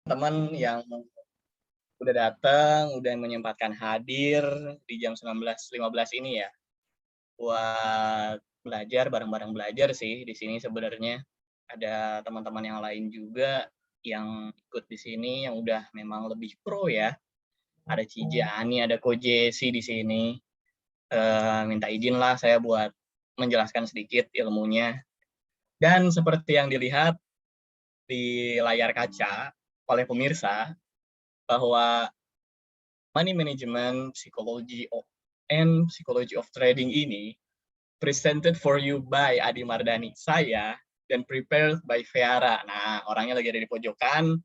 teman yang udah datang, udah menyempatkan hadir di jam 19.15 ini ya, buat belajar, bareng-bareng belajar sih di sini sebenarnya. Ada teman-teman yang lain juga yang ikut di sini yang udah memang lebih pro ya. Ada Cijani, ada Ko Jesse di sini. Minta izin lah saya buat menjelaskan sedikit ilmunya. Dan seperti yang dilihat di layar kaca oleh pemirsa, bahwa money management, psychology of trading ini presented for you by Adi Mardani, saya, dan prepared by Vera. Nah, orangnya lagi ada di pojokan.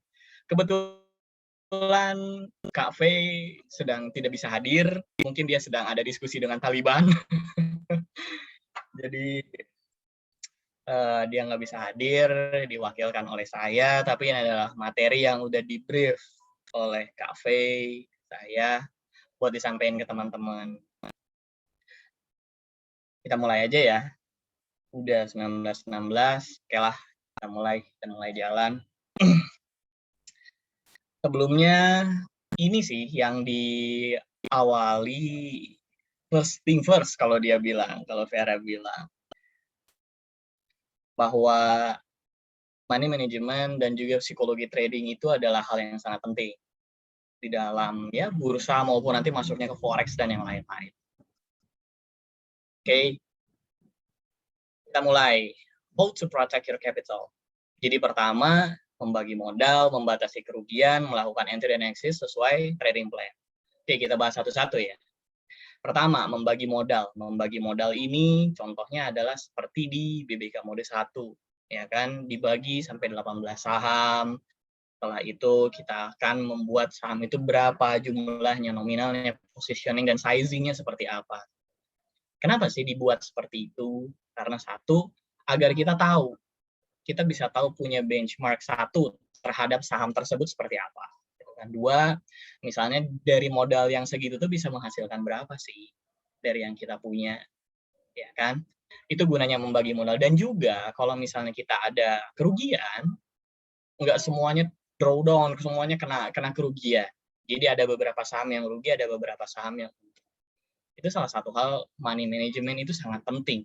Kebetulan Kak Faye sedang tidak bisa hadir, mungkin dia sedang ada diskusi dengan Taliban. Jadi dia nggak bisa hadir, diwakilkan oleh saya, tapi ini adalah materi yang udah di-brief oleh Kak Faye, saya, buat disampaikan ke teman-teman. Kita mulai aja ya. Udah 19.16, oke lah, kita mulai jalan. Sebelumnya, ini sih yang diawali first thing first kalau Vera bilang. Bahwa money management dan juga psikologi trading itu adalah hal yang sangat penting di dalam ya bursa maupun nanti masuknya ke forex dan yang lain-lain. Oke, kita mulai. How to protect your capital. Jadi pertama, membagi modal, membatasi kerugian, melakukan entry dan exit sesuai trading plan. Oke, kita bahas satu-satu ya. Pertama, membagi modal. Membagi modal ini contohnya adalah seperti di BBK mode 1, ya kan, dibagi sampai 18 saham. Setelah itu kita akan membuat saham itu berapa jumlahnya, nominalnya, positioning dan sizingnya seperti apa. Kenapa sih dibuat seperti itu? Karena satu, agar kita bisa tahu punya benchmark satu terhadap saham tersebut seperti apa. Dan dua, misalnya dari modal yang segitu tuh bisa menghasilkan berapa sih dari yang kita punya, ya kan? Itu gunanya membagi modal. Dan juga kalau misalnya kita ada kerugian, nggak semuanya drawdown, semuanya kena kerugian. Jadi ada beberapa saham yang rugi, ada beberapa saham yang untung. Itu salah satu hal money management itu sangat penting.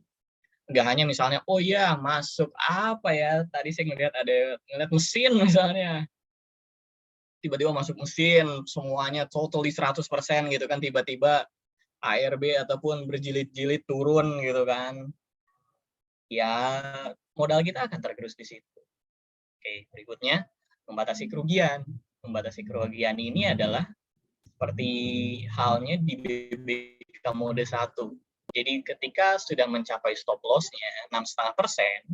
Nggak hanya misalnya, oh ya masuk apa ya, tadi saya ngeliat mesin misalnya, tiba-tiba masuk mesin, semuanya totally 100% gitu kan, tiba-tiba ARB ataupun berjilid-jilid turun gitu kan. Ya, modal kita akan tergerus di situ. Oke, berikutnya, membatasi kerugian. Membatasi kerugian ini adalah seperti halnya di BBK mode 1. Jadi ketika sudah mencapai stop loss-nya 6,5%,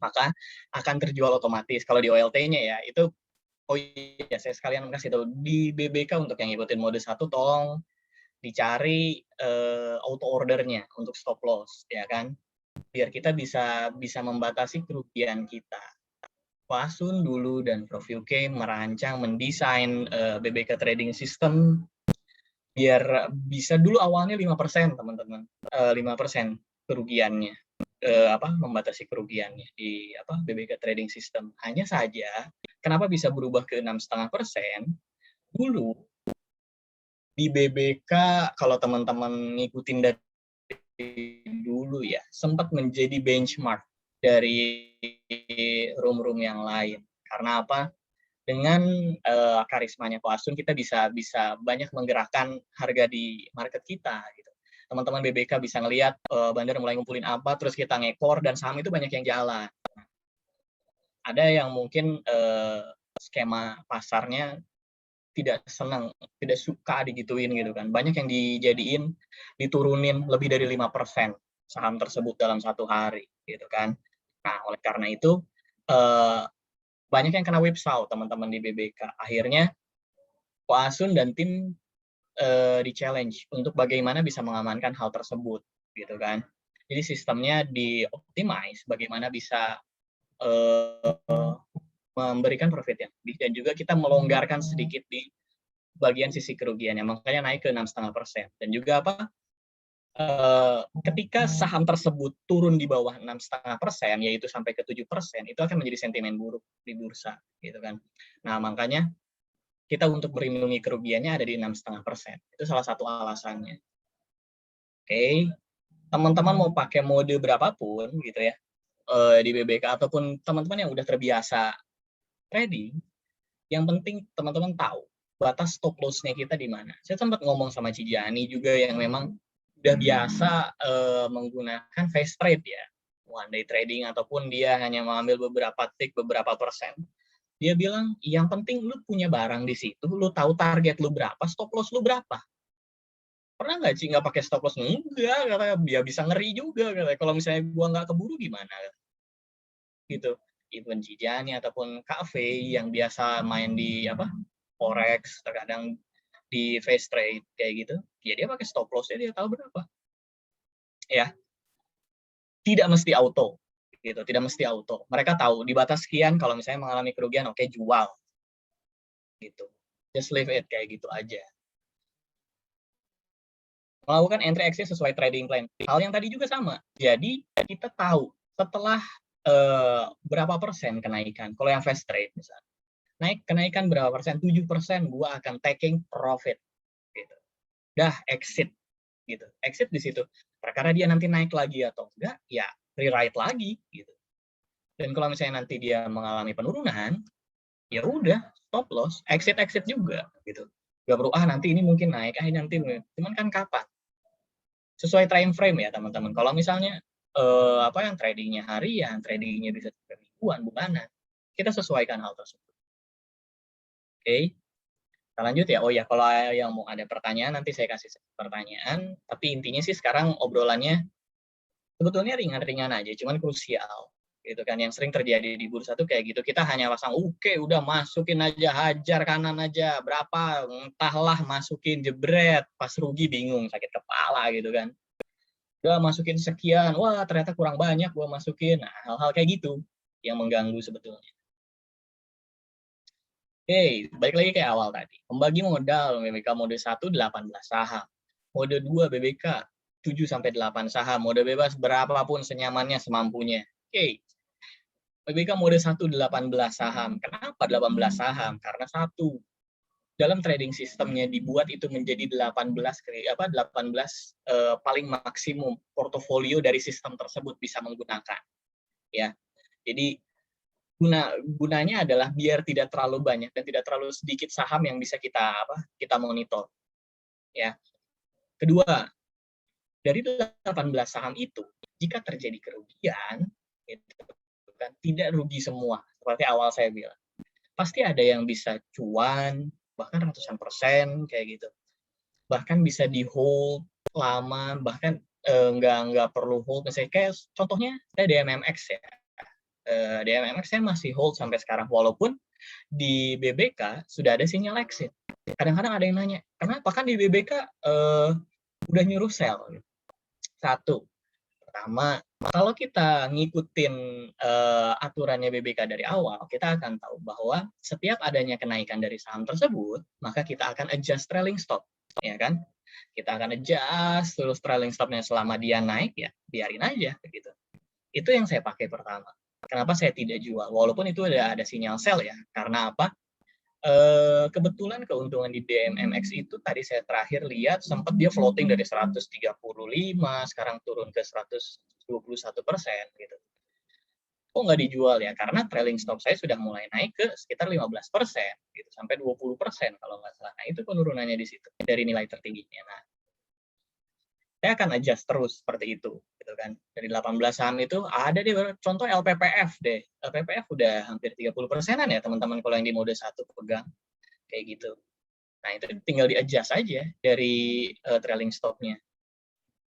maka akan terjual otomatis. Kalau di OLT-nya ya, itu oh iya saya sekalian kasih tahu di BBK untuk yang ngikutin mode 1 tolong dicari auto ordernya untuk stop loss ya kan. Biar kita bisa membatasi kerugian kita. Wasun dulu dan Prof UK merancang mendesain BBK trading system biar bisa dulu awalnya 5% teman-teman. 5% kerugiannya. Membatasi kerugiannya di BBK trading system. Hanya saja kenapa bisa berubah ke 6,5%? Dulu di BBK kalau teman-teman ngikutin dari dulu ya, sempat menjadi benchmark dari room-room yang lain. Karena apa? Dengan karismanya Ko Asun kita bisa banyak menggerakkan harga di market kita gitu. Teman-teman BBK bisa ngelihat bandar mulai ngumpulin apa, terus kita ngekor dan saham itu banyak yang jalan. Ada yang mungkin skema pasarnya tidak senang, tidak suka digituin gitu kan. Banyak yang diturunin lebih dari 5% saham tersebut dalam satu hari gitu kan. Nah, oleh karena itu banyak yang kena whipsaw teman-teman di BBK. Akhirnya Ko Asun dan tim di-challenge untuk bagaimana bisa mengamankan hal tersebut gitu kan. Jadi sistemnya di-optimize bagaimana bisa memberikan profit yang lebih dan juga kita melonggarkan sedikit di bagian sisi kerugiannya, makanya naik ke 6,5%. Dan juga ketika saham tersebut turun di bawah 6,5%, yaitu sampai ke 7%, itu akan menjadi sentimen buruk di bursa, gitu kan. Nah, makanya kita untuk melindungi kerugiannya ada di 6,5%. Itu salah satu alasannya. Oke, teman-teman mau pakai mode berapapun, gitu ya, di BBK ataupun teman-teman yang udah terbiasa trading, yang penting teman-teman tahu batas stop loss-nya kita di mana. Saya sempat ngomong sama Cijani juga yang memang udah biasa menggunakan fast trade ya, one day trading ataupun dia hanya mengambil beberapa tick, beberapa persen. Dia bilang yang penting lu punya barang di situ, lu tahu target lu berapa, stop loss lu berapa. Pernah nggak sih nggak pakai stop loss? Enggak, katanya dia bisa ngeri juga. Katanya. Kalau misalnya gua nggak keburu gimana? Gitu. Even Cijani ataupun Cafe yang biasa main di apa forex, terkadang di face trade kayak gitu, ya dia pakai stop loss-nya dia tahu berapa. Ya, tidak mesti auto gitu, tidak mesti auto. Mereka tahu di batas sekian kalau misalnya mengalami kerugian, oke, jual gitu. Just leave it kayak gitu aja. Melakukan entry exit sesuai trading plan. Hal yang tadi juga sama. Jadi kita tahu setelah berapa persen kenaikan. Kalau yang fast trade misalnya, kenaikan berapa persen? 7%, gua akan taking profit gitu. Dah exit gitu. Exit di situ. Karena dia nanti naik lagi atau enggak, ya rewrite lagi gitu. Dan kalau misalnya nanti dia mengalami penurunan, ya udah stop loss, exit juga gitu. Gak perlu nanti ini mungkin naik, nanti cuman kan kapan? Sesuai time frame ya teman-teman. Kalau misalnya apa yang tradingnya harian, tradingnya bisa mingguan, bulanan, kita sesuaikan hal tersebut. Oke. Kita lanjut ya. Oh ya, kalau yang mau ada pertanyaan nanti saya kasih pertanyaan. Tapi intinya sih sekarang obrolannya sebetulnya ringan-ringan aja, cuman krusial. Gitu kan yang sering terjadi di bursa tuh kayak gitu. Kita hanya pasang oke, udah masukin aja, hajar kanan aja, berapa, entahlah masukin jebret, pas rugi bingung, sakit kepala gitu kan. Udah masukin sekian, wah ternyata kurang banyak gua masukin. Nah, hal-hal kayak gitu yang mengganggu sebetulnya. Oke, balik lagi kayak awal tadi. Membagi modal BBK mode 1 18 saham. Mode 2 BBK 7 sampai 8 saham. Mode bebas berapapun senyamannya semampunya. Oke. BBK mode 1 18 saham. Kenapa 18 saham? Karena satu, dalam trading sistemnya dibuat itu menjadi 18 paling maksimum portofolio dari sistem tersebut bisa menggunakan. Ya. Jadi gunanya adalah biar tidak terlalu banyak dan tidak terlalu sedikit saham yang bisa kita monitor. Ya. Kedua, dari 18 saham itu, jika terjadi kerugian, itu kan tidak rugi semua, seperti awal saya bilang. Pasti ada yang bisa cuan, bahkan ratusan persen kayak gitu. Bahkan bisa di hold lama, bahkan nggak perlu hold. Misalnya kayak contohnya saya DMMX ya. DMMX saya masih hold sampai sekarang, walaupun di BBK sudah ada sinyal exit. Kadang-kadang ada yang nanya, kenapa kan di BBK udah nyuruh sell? Satu, pertama, kalau kita ngikutin aturannya BBK dari awal, kita akan tahu bahwa setiap adanya kenaikan dari saham tersebut, maka kita akan adjust trailing stop, ya kan? Kita akan adjust terus trailing stopnya selama dia naik, ya biarin aja, begitu. Itu yang saya pakai pertama. Kenapa saya tidak jual? Walaupun itu ada sinyal sell ya, karena apa? Kebetulan keuntungan di DMMX itu tadi saya terakhir lihat sempat dia floating dari 135, sekarang turun ke 121% gitu. Kok nggak dijual ya? Karena trailing stop saya sudah mulai naik ke sekitar 15%, gitu, sampai 20% kalau nggak salah. Nah, itu penurunannya di situ dari nilai tertingginya. Nah, saya akan adjust terus seperti itu, gitu kan. Dari 18 saham itu ada deh contoh LPPF deh. LPPF udah hampir 30%-an ya teman-teman kalau yang di mode 1 pegang kayak gitu. Nah, itu tinggal di-adjust aja dari trailing stop-nya.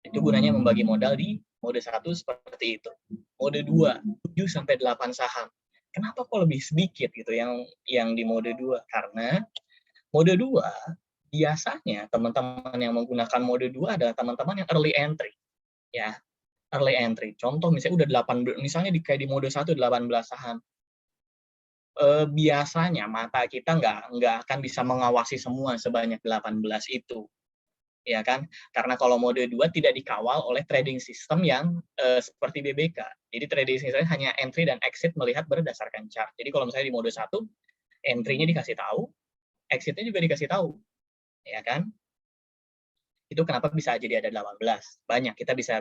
Itu gunanya membagi modal di mode 1 seperti itu. Mode 2, 7 sampai 8 saham. Kenapa kok lebih sedikit gitu yang di mode 2? Karena mode 2 biasanya teman-teman yang menggunakan mode 2 adalah teman-teman yang early entry. Ya, early entry. Contoh misalnya udah 8, misalnya kayak di mode 1 18 saham. Biasanya mata kita nggak akan bisa mengawasi semua sebanyak 18 itu. ya kan? Karena kalau mode 2 tidak dikawal oleh trading system yang seperti BBK. Jadi trading system hanya entry dan exit melihat berdasarkan chart. Jadi kalau misalnya di mode 1, entry-nya dikasih tahu, exit-nya juga dikasih tahu, ya kan? Itu kenapa bisa jadi ada 18. Banyak kita bisa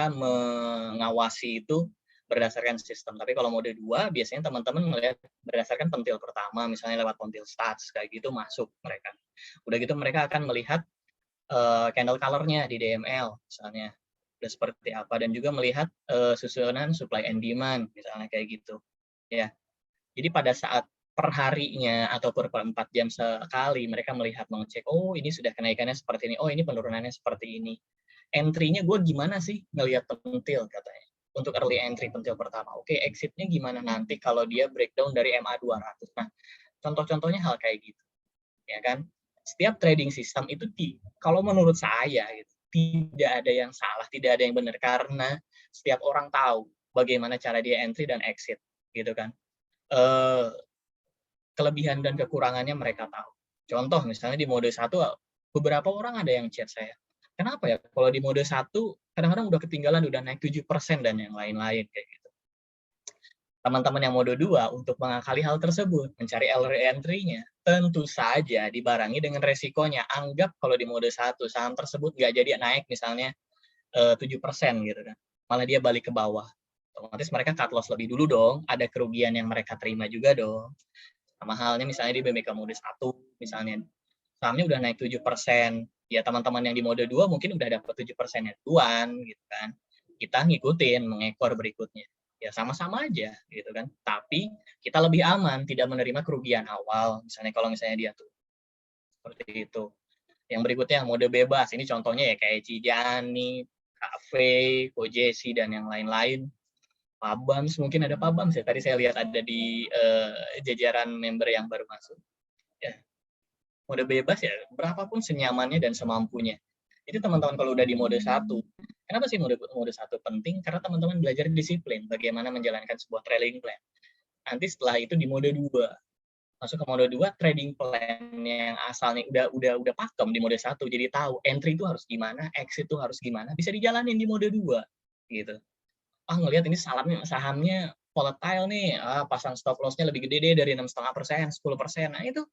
mengawasi itu berdasarkan sistem. Tapi kalau mode 2 biasanya teman-teman melihat berdasarkan pentil pertama, misalnya lewat pentil stats kayak gitu masuk mereka. Udah gitu mereka akan melihat candle color-nya di DML misalnya udah seperti apa dan juga melihat susunan supply and demand misalnya kayak gitu. Ya. Jadi pada saat perharinya atau per 4 jam sekali mereka melihat mengecek, oh ini sudah kenaikannya seperti ini, oh ini penurunannya seperti ini. Entry-nya gue gimana sih ngelihat pentil katanya. Untuk early entry pentil pertama. Oke, exit-nya gimana nanti kalau dia breakdown dari MA 200. Nah, contoh-contohnya hal kayak gitu. Ya kan? Setiap trading system itu kalau menurut saya gitu, tidak ada yang salah, tidak ada yang benar karena setiap orang tahu bagaimana cara dia entry dan exit gitu kan. Kelebihan dan kekurangannya mereka tahu. Contoh misalnya di mode 1 beberapa orang ada yang chat saya. Kenapa ya kalau di mode 1 kadang-kadang udah ketinggalan udah naik 7% dan yang lain-lain kayak gitu. Teman-teman yang mode 2 untuk mengakali hal tersebut, mencari early entry-nya, tentu saja dibarengi dengan resikonya. Anggap kalau di mode 1 saham tersebut nggak jadi naik misalnya 7% gitu kan. Malah dia balik ke bawah. Otomatis mereka cut loss lebih dulu dong, ada kerugian yang mereka terima juga dong. Sama halnya misalnya di BBK mode 1 misalnya sahamnya udah naik 7%, ya teman-teman yang di mode 2 mungkin udah dapat 7% duluan gitu kan. Kita ngikutin mengekor berikutnya. Ya sama-sama aja gitu kan. Tapi kita lebih aman tidak menerima kerugian awal misalnya kalau misalnya dia tuh seperti itu. Yang berikutnya mode bebas. Ini contohnya ya kayak Cijani, Cafe, Kojesi dan yang lain-lain. Pabams, mungkin ada Pabams ya. Tadi saya lihat ada di jajaran member yang baru masuk. Ya, mode bebas ya, berapapun senyamannya dan semampunya. Jadi teman-teman kalau udah di mode 1, kenapa sih mode 1 penting? Karena teman-teman belajar disiplin, bagaimana menjalankan sebuah trading plan. Nanti setelah itu di mode 2, masuk ke mode 2, trading plan yang asalnya udah pakem di mode 1, jadi tahu entry itu harus gimana, exit itu harus gimana, bisa dijalanin di mode 2 gitu. Ngelihat ini sahamnya volatile nih, pasang stop loss-nya lebih gede deh dari 6,5%, 10%. Nah itu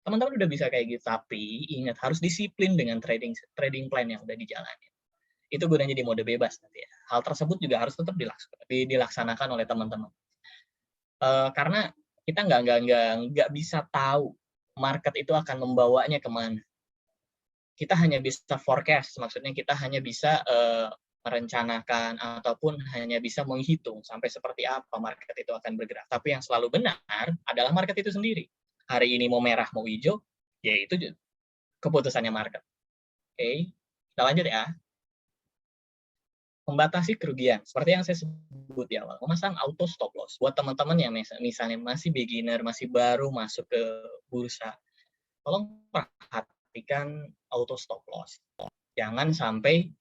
teman-teman udah bisa kayak gitu, tapi ingat harus disiplin dengan trading plan yang udah dijalanin. Itu gunanya di mode bebas nanti ya. Hal tersebut juga harus tetap dilaksanakan oleh teman-teman. Karena kita nggak bisa tahu market itu akan membawanya kemana. Kita hanya bisa forecast, maksudnya kita hanya bisa merencanakan ataupun hanya bisa menghitung sampai seperti apa market itu akan bergerak. Tapi yang selalu benar adalah market itu sendiri. Hari ini mau merah mau hijau, ya itu keputusannya market. Oke, kita lanjut ya. Membatasi kerugian. Seperti yang saya sebut di awal, memasang auto stop loss. Buat teman-teman yang misalnya masih beginner, masih baru masuk ke bursa, tolong perhatikan auto stop loss. Jangan sampai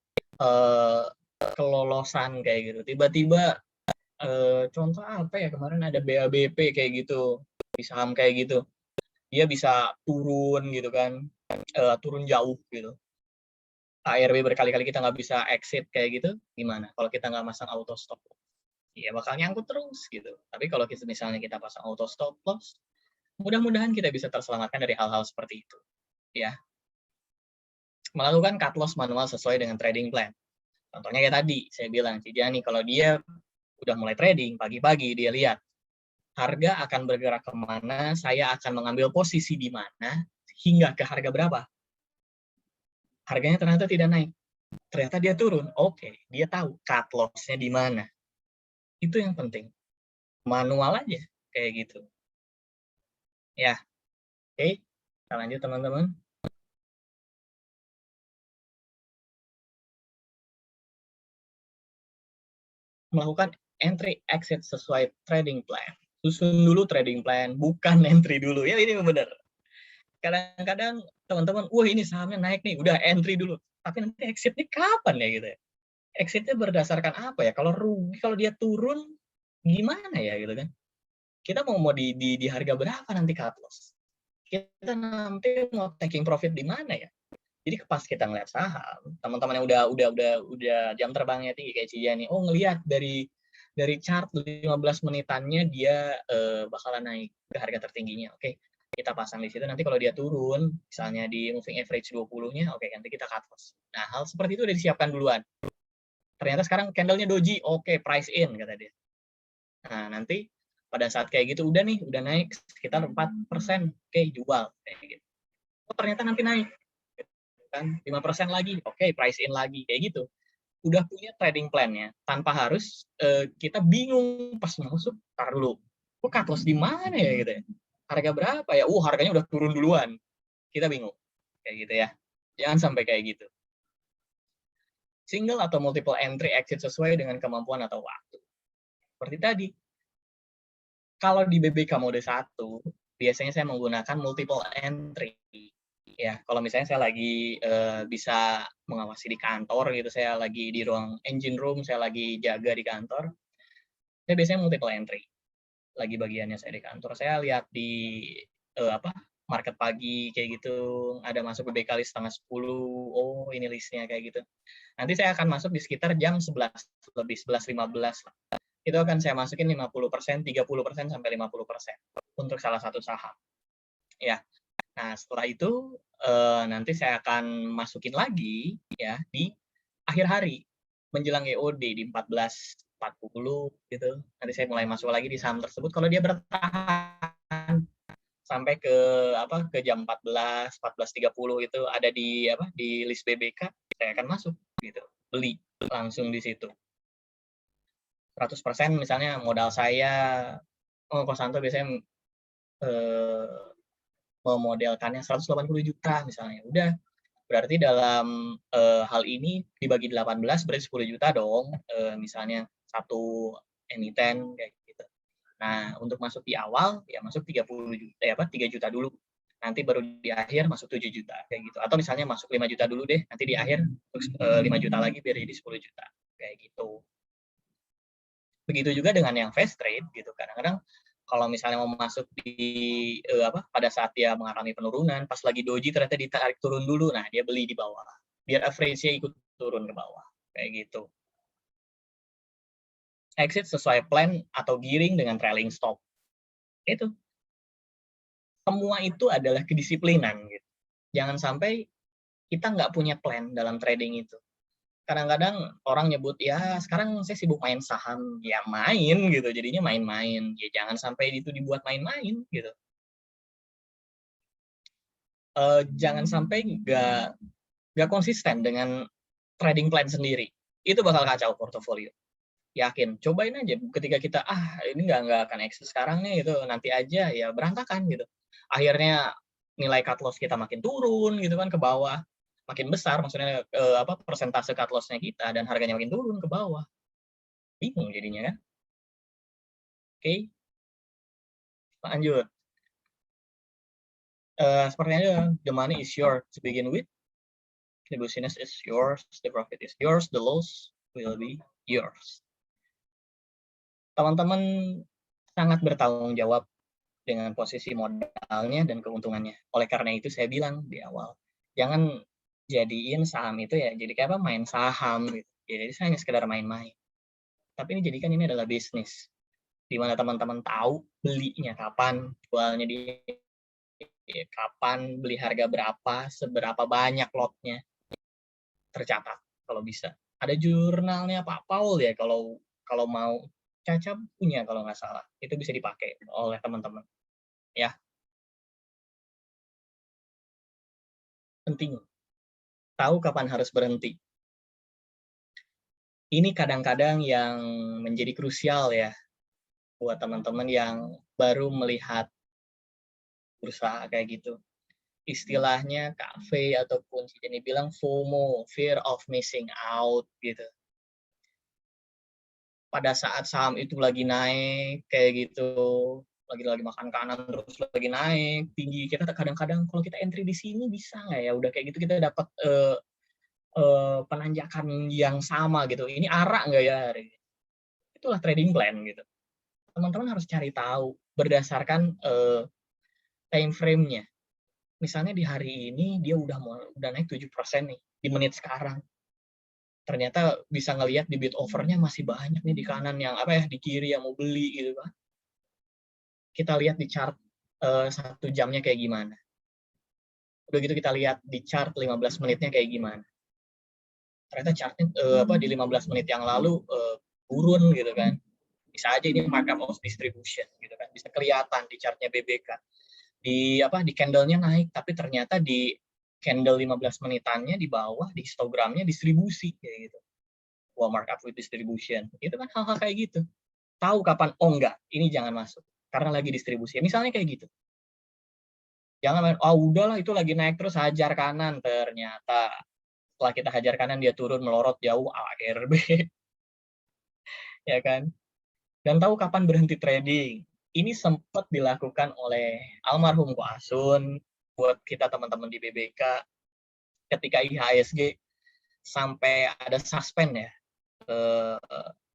kelolosan kayak gitu. Tiba-tiba contoh apa ya kemarin ada BABP kayak gitu, di saham kayak gitu. Dia bisa turun gitu kan, turun jauh gitu. ARW berkali-kali kita nggak bisa exit kayak gitu, gimana? Kalau kita nggak masang auto stop loss, ya bakal nyangkut terus gitu. Tapi kalau misalnya kita pasang auto stop loss, mudah-mudahan kita bisa terselamatkan dari hal-hal seperti itu. Ya, melakukan cut loss manual sesuai dengan trading plan. Contohnya kayak tadi, saya bilang, Cijani kalau dia udah mulai trading, pagi-pagi dia lihat, harga akan bergerak kemana, saya akan mengambil posisi di mana, hingga ke harga berapa. Harganya ternyata tidak naik. Ternyata dia turun. Oke, dia tahu cut loss-nya di mana. Itu yang penting. Manual aja, kayak gitu. Ya, oke. Kita lanjut teman-teman. Melakukan entry exit sesuai trading plan. Susun dulu trading plan, bukan entry dulu. Ya ini benar. Kadang-kadang teman-teman, wah ini sahamnya naik nih, udah entry dulu. Tapi nanti exitnya kapan ya gitu ya? Exitnya berdasarkan apa ya? Kalau rugi, kalau dia turun, gimana ya gitu kan? Kita mau di harga berapa nanti cut loss? Kita nanti mau taking profit di mana ya? Jadi pas kita ngeliat saham, teman-teman yang udah jam terbangnya tinggi kayak Cijani, oh ngelihat dari chart 15 menitannya dia bakalan naik ke harga tertingginya. Oke, kita pasang di situ. Nanti kalau dia turun, misalnya di moving average 20-nya, oke nanti kita cut loss. Nah, hal seperti itu udah disiapkan duluan. Ternyata sekarang candle-nya doji, oke price in kata dia. Nah, nanti pada saat kayak gitu udah nih, udah naik sekitar 4%, oke jual kayak gitu. Oh, ternyata nanti naik kan 5% lagi, oke price in lagi kayak gitu. Udah punya trading plan-nya tanpa harus kita bingung pas masuk, tar dulu. Kok cut loss di mana ya gitu ya? Harga berapa ya? Harganya udah turun duluan. Kita bingung. Kayak gitu ya. Jangan sampai kayak gitu. Single atau multiple entry exit sesuai dengan kemampuan atau waktu. Seperti tadi. Kalau di BBK mode 1, biasanya saya menggunakan multiple entry. Ya, kalau misalnya saya lagi bisa mengawasi di kantor gitu, saya lagi di ruang engine room, saya lagi jaga di kantor, saya biasanya multiple entry. Lagi bagiannya saya di kantor, saya lihat di market pagi kayak gitu, ada masuk BBK list setengah 10, oh ini listnya kayak gitu. Nanti saya akan masuk di sekitar jam 11 lebih 11.15 lah. Itu akan saya masukin 50%, 30% sampai 50% untuk salah satu saham. Ya. Nah, setelah itu nanti saya akan masukin lagi ya di akhir hari menjelang EOD di 14.40 gitu. Nanti saya mulai masuk lagi di saham tersebut kalau dia bertahan sampai ke jam 14.30 itu ada di list BBK, saya akan masuk gitu. Beli langsung di situ. 100% misalnya modal saya Kosanto biasanya memodelkannya 180 juta misalnya. Udah, berarti dalam hal ini dibagi 18 berarti 10 juta dong, misalnya satu emiten kayak gitu. Nah, untuk masuk di awal ya masuk 30 juta 3 juta dulu. Nanti baru di akhir masuk 7 juta kayak gitu. Atau misalnya masuk 5 juta dulu deh, nanti di akhir 5 juta lagi biar jadi 10 juta kayak gitu. Begitu juga dengan yang fast trade gitu. Kadang-kadang kalau misalnya mau masuk di pada saat dia mengalami penurunan, pas lagi doji ternyata ditarik turun dulu, nah dia beli di bawah. Biar average-nya ikut turun ke bawah. Kayak gitu. Exit sesuai plan atau giring dengan trailing stop. Itu. Semua itu adalah kedisiplinan gitu. Jangan sampai kita nggak punya plan dalam trading itu. Kadang-kadang orang nyebut ya sekarang saya sibuk main saham, ya main gitu, jadinya main-main, ya jangan sampai itu dibuat main-main gitu. Jangan sampai nggak konsisten dengan trading plan sendiri, itu bakal kacau portofolio. Yakin, cobain aja ketika kita ini nggak akan eksis sekarang nih itu nanti aja ya berantakan gitu. Akhirnya nilai cut loss kita makin turun gitu kan ke bawah, makin besar maksudnya persentase cut loss-nya kita dan harganya makin turun ke bawah. Bingung jadinya kan. Oke. Lanjut. Seperti aja, the money is yours to begin with. The business is yours, the profit is yours, the loss will be yours. Teman-teman sangat bertanggung jawab dengan posisi modalnya dan keuntungannya. Oleh karena itu saya bilang di awal, jangan jadiin saham itu ya jadi kayak main saham gitu. Jadi saya hanya sekedar main-main. Tapi ini jadikan ini adalah bisnis. Di mana teman-teman tahu belinya kapan, jualnya di kapan, beli harga berapa, seberapa banyak lotnya, tercatat kalau bisa. Ada jurnalnya Pak Paul ya kalau mau. Caca punya kalau nggak salah. Itu bisa dipakai oleh teman-teman. Ya, penting. Tahu kapan harus berhenti. Ini kadang-kadang yang menjadi krusial ya buat teman-teman yang baru melihat bursa kayak gitu. Istilahnya kafe ataupun jadi bilang FOMO, fear of missing out gitu. Pada saat saham itu lagi naik kayak gitu, lagi makan kanan terus lagi naik tinggi, kita kadang-kadang kalau kita entry di sini bisa nggak ya, udah kayak gitu kita dapat penanjakan yang sama gitu, ini arah nggak ya, itulah trading plan gitu. Teman-teman harus cari tahu berdasarkan time frame-nya. Misalnya di hari ini dia udah naik 7% nih di menit sekarang. Ternyata bisa ngelihat di bid offer-nya masih banyak nih di kanan yang di kiri yang mau beli gitu kan. Kita lihat di chart 1 jamnya kayak gimana. Udah gitu kita lihat di chart 15 menitnya kayak gimana. Ternyata chartnya di 15 menit yang lalu turun gitu kan. Bisa aja ini markup of distribution gitu kan. Bisa kelihatan di chartnya BBK. Di candle-nya naik, tapi ternyata di candle 15 menitannya di bawah di histogramnya distribusi kayak gitu. Wah, markup with distribution. Itu kan hal-hal kayak gitu. Tahu kapan, oh enggak, ini jangan masuk karena lagi distribusi. Misalnya kayak gitu. Jangan main, udahlah itu lagi naik terus hajar kanan. Ternyata setelah kita hajar kanan dia turun melorot jauh ARB. Ya kan? Dan tahu kapan berhenti trading. Ini sempat dilakukan oleh almarhum Ko Asun buat kita teman-teman di BBK ketika IHSG sampai ada suspend ya.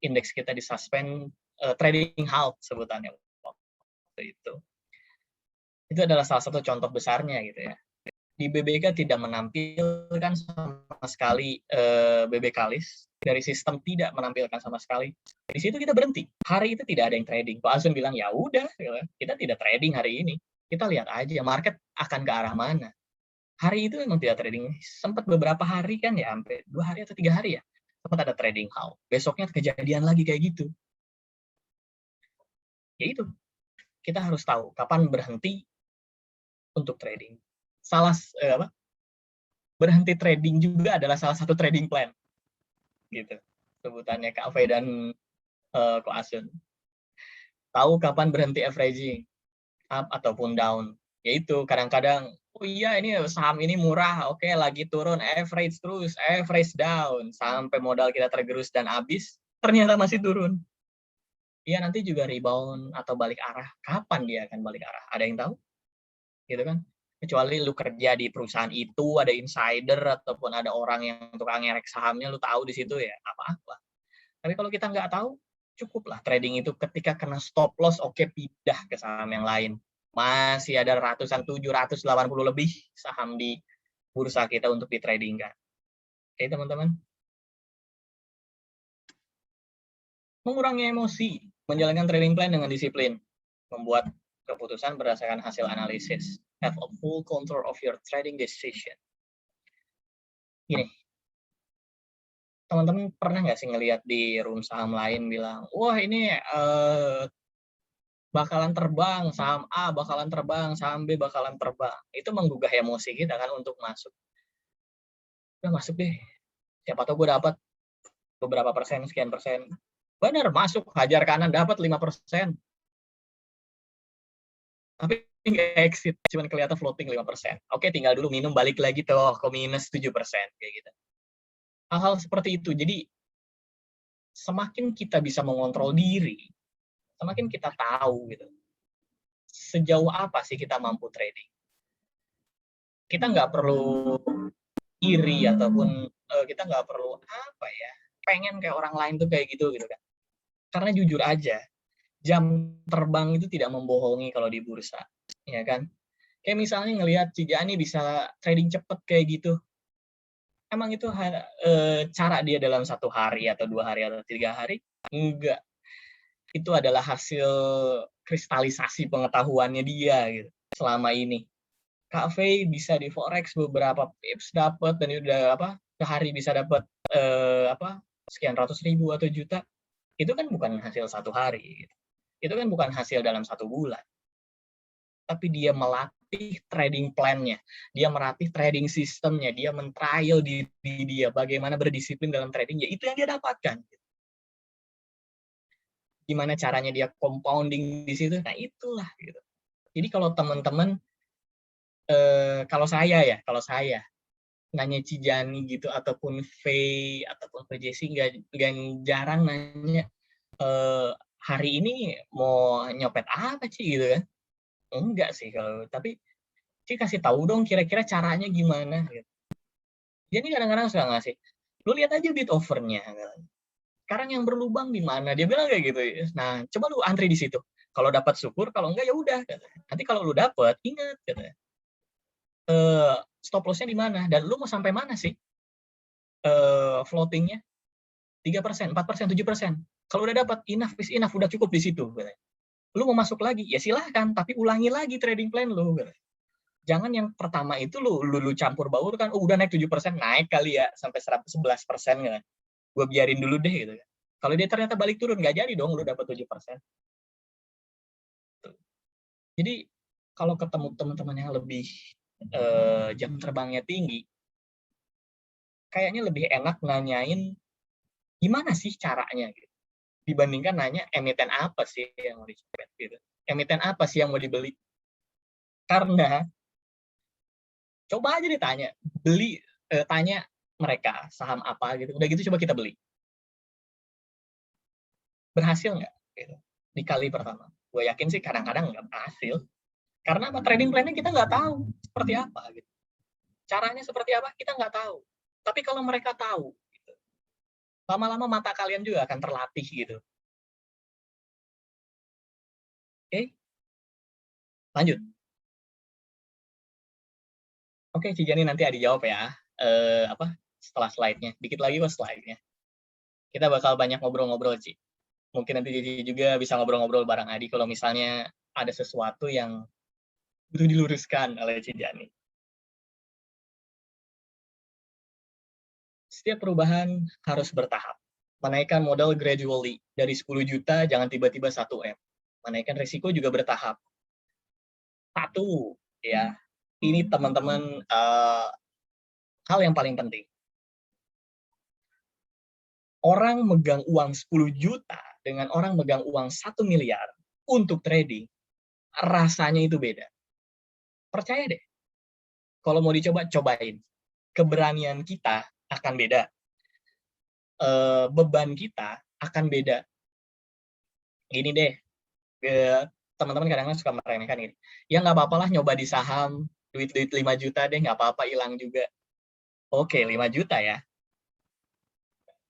Indeks kita disuspend trading halt sebutannya waktu itu. Itu adalah salah satu contoh besarnya gitu ya. Di BBK tidak menampilkan sama sekali BBK list, dari sistem tidak menampilkan sama sekali. Di situ kita berhenti. Hari itu tidak ada yang trading. Pak Asun bilang ya udah, kita tidak trading hari ini. Kita lihat aja market akan ke arah mana. Hari itu memang tidak trading. Sempat beberapa hari kan ya, sampai 2 hari atau 3 hari ya, sempat ada trading halt. Besoknya kejadian lagi kayak gitu. Ya itu, kita harus tahu kapan berhenti untuk trading. Berhenti trading juga adalah salah satu trading plan. Gitu. Sebutannya Kak Ave dan Ko Asun. Tahu kapan berhenti averaging, up ataupun down. Yaitu kadang-kadang, oh iya ini saham ini murah, oke lagi turun, average terus, average down. Sampai modal kita tergerus dan habis, ternyata masih turun. Iya nanti juga rebound atau balik arah. Kapan dia akan balik arah? Ada yang tahu? Gitu kan? Kecuali lu kerja di perusahaan itu, ada insider ataupun ada orang yang tukang ngerek sahamnya, lu tahu di situ ya apa-apa. Tapi kalau kita nggak tahu, cukuplah trading itu ketika kena stop loss, oke pindah ke saham yang lain. Masih ada ratusan 780 lebih saham di bursa kita untuk di trading kan. Oke teman-teman. Mengurangi emosi, menjalankan trading plan dengan disiplin, membuat keputusan berdasarkan hasil analisis. Have a full control of your trading decision. Gini, teman-teman pernah nggak sih ngelihat di room saham lain bilang, wah ini bakalan terbang, saham A bakalan terbang, saham B bakalan terbang. Itu menggugah emosi kita kan untuk masuk. Udah masuk deh, siapa tahu gue dapat beberapa persen, sekian persen. Benar, masuk, hajar kanan, dapat 5%. Tapi nggak exit, cuma kelihatan floating 5%. Oke, tinggal dulu minum, balik lagi tuh ke minus 7%. Kayak gitu. Hal-hal seperti itu. Jadi, semakin kita bisa mengontrol diri, semakin kita tahu gitu, sejauh apa sih kita mampu trading. Kita nggak perlu iri ataupun kita nggak perlu pengen kayak orang lain tuh kayak gitu kan. Karena jujur aja, jam terbang itu tidak membohongi kalau di bursa, ya kan? Kayak misalnya ngelihat Cijani bisa trading cepet kayak gitu. Emang itu cara dia dalam 1 hari atau 2 hari atau 3 hari? Enggak. Itu adalah hasil kristalisasi pengetahuannya dia gitu selama ini. Kak Faye bisa di forex beberapa pips dapat dan udah sehari bisa dapat sekian ratus ribu atau juta. Itu kan bukan hasil 1 hari gitu. Itu kan bukan hasil dalam 1 bulan. Tapi dia melatih trading plan-nya, dia melatih trading sistemnya, dia men-trial diri dia bagaimana berdisiplin dalam trading, ya itu yang dia dapatkan. Gimana caranya dia compounding di situ, nah itulah gitu. Jadi kalau teman-teman kalau saya nanya Cijani gitu ataupun Faye ataupun Jesse nggak jarang nanya hari ini mau nyopet apa sih gitu kan, enggak sih kalau, tapi sih kasih tahu dong kira-kira caranya gimana gitu. Jadi kadang-kadang suka ngasih, lu lihat aja bid offernya sekarang yang berlubang di mana, dia bilang kayak gitu. Nah coba lu antri di situ, kalau dapat syukur, kalau enggak ya udah, nanti kalau lu dapat ingat stop loss-nya di mana dan lu mau sampai mana sih floating-nya? 3%, 4%, 7%. Kalau udah dapat enough is enough, udah cukup di situ. Lu mau masuk lagi, ya silahkan, tapi ulangi lagi trading plan lu. Jangan yang pertama itu lu campur baur kan, udah naik 7%, naik kali ya sampai 11%. Gue biarin dulu deh gitu. Kalau dia ternyata balik turun, nggak jadi dong lu dapat 7%. Jadi kalau ketemu teman-teman yang lebih jam terbangnya tinggi, kayaknya lebih enak nanyain gimana sih caranya gitu. Dibandingkan nanya emiten apa sih yang mau dicopet gitu. Emiten apa sih yang mau dibeli? Karena coba aja ditanya, tanya mereka saham apa gitu. Udah gitu coba kita beli. Berhasil nggak? Gitu. Di kali pertama. Gue yakin sih kadang-kadang nggak berhasil. Karena apa? Trading plan-nya kita nggak tahu seperti apa. Gitu. Caranya seperti apa? Kita nggak tahu. Tapi kalau mereka tahu, gitu, lama-lama mata kalian juga akan terlatih gitu. Oke, lanjut. Oke, Cijani nanti ada jawab ya. Setelah slide-nya. Dikit lagi kok slide-nya. Kita bakal banyak ngobrol-ngobrol, Ci. Mungkin nanti Cici juga bisa ngobrol-ngobrol bareng Adi kalau misalnya ada sesuatu yang butuh diluruskan oleh Cijani. Setiap perubahan harus bertahap. Menaikkan modal gradually. Dari 10 juta, jangan tiba-tiba 1M. Menaikkan risiko juga bertahap. Satu, ya, ini teman-teman hal yang paling penting. Orang megang uang 10 juta dengan orang megang uang 1 miliar untuk trading, rasanya itu beda. Percaya deh. Kalau mau dicoba, cobain. Keberanian kita akan beda. Beban kita akan beda. Gini deh, teman-teman kadang-kadang suka meremehkan gini. Ya nggak apa-apa lah nyoba di saham, duit-duit 5 juta deh, nggak apa-apa, hilang juga. Oke, 5 juta ya.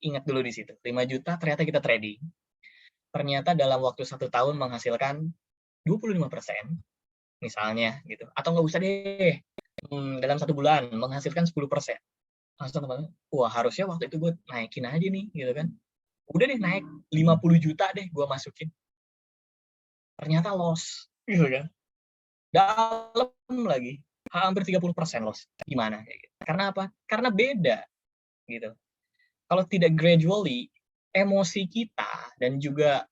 Ingat dulu di situ, 5 juta ternyata kita trading. Ternyata dalam waktu 1 tahun menghasilkan 25%, misalnya gitu. Atau nggak usah deh, dalam 1 bulan menghasilkan 10%. Langsung teman-teman, wah harusnya waktu itu gue naikin aja nih, gitu kan. Udah deh naik 50 juta deh gue masukin. Ternyata loss, gitu kan. Dalam lagi, hampir 30% loss. Gimana? Karena apa? Karena beda, gitu. Kalau tidak gradually, emosi kita dan juga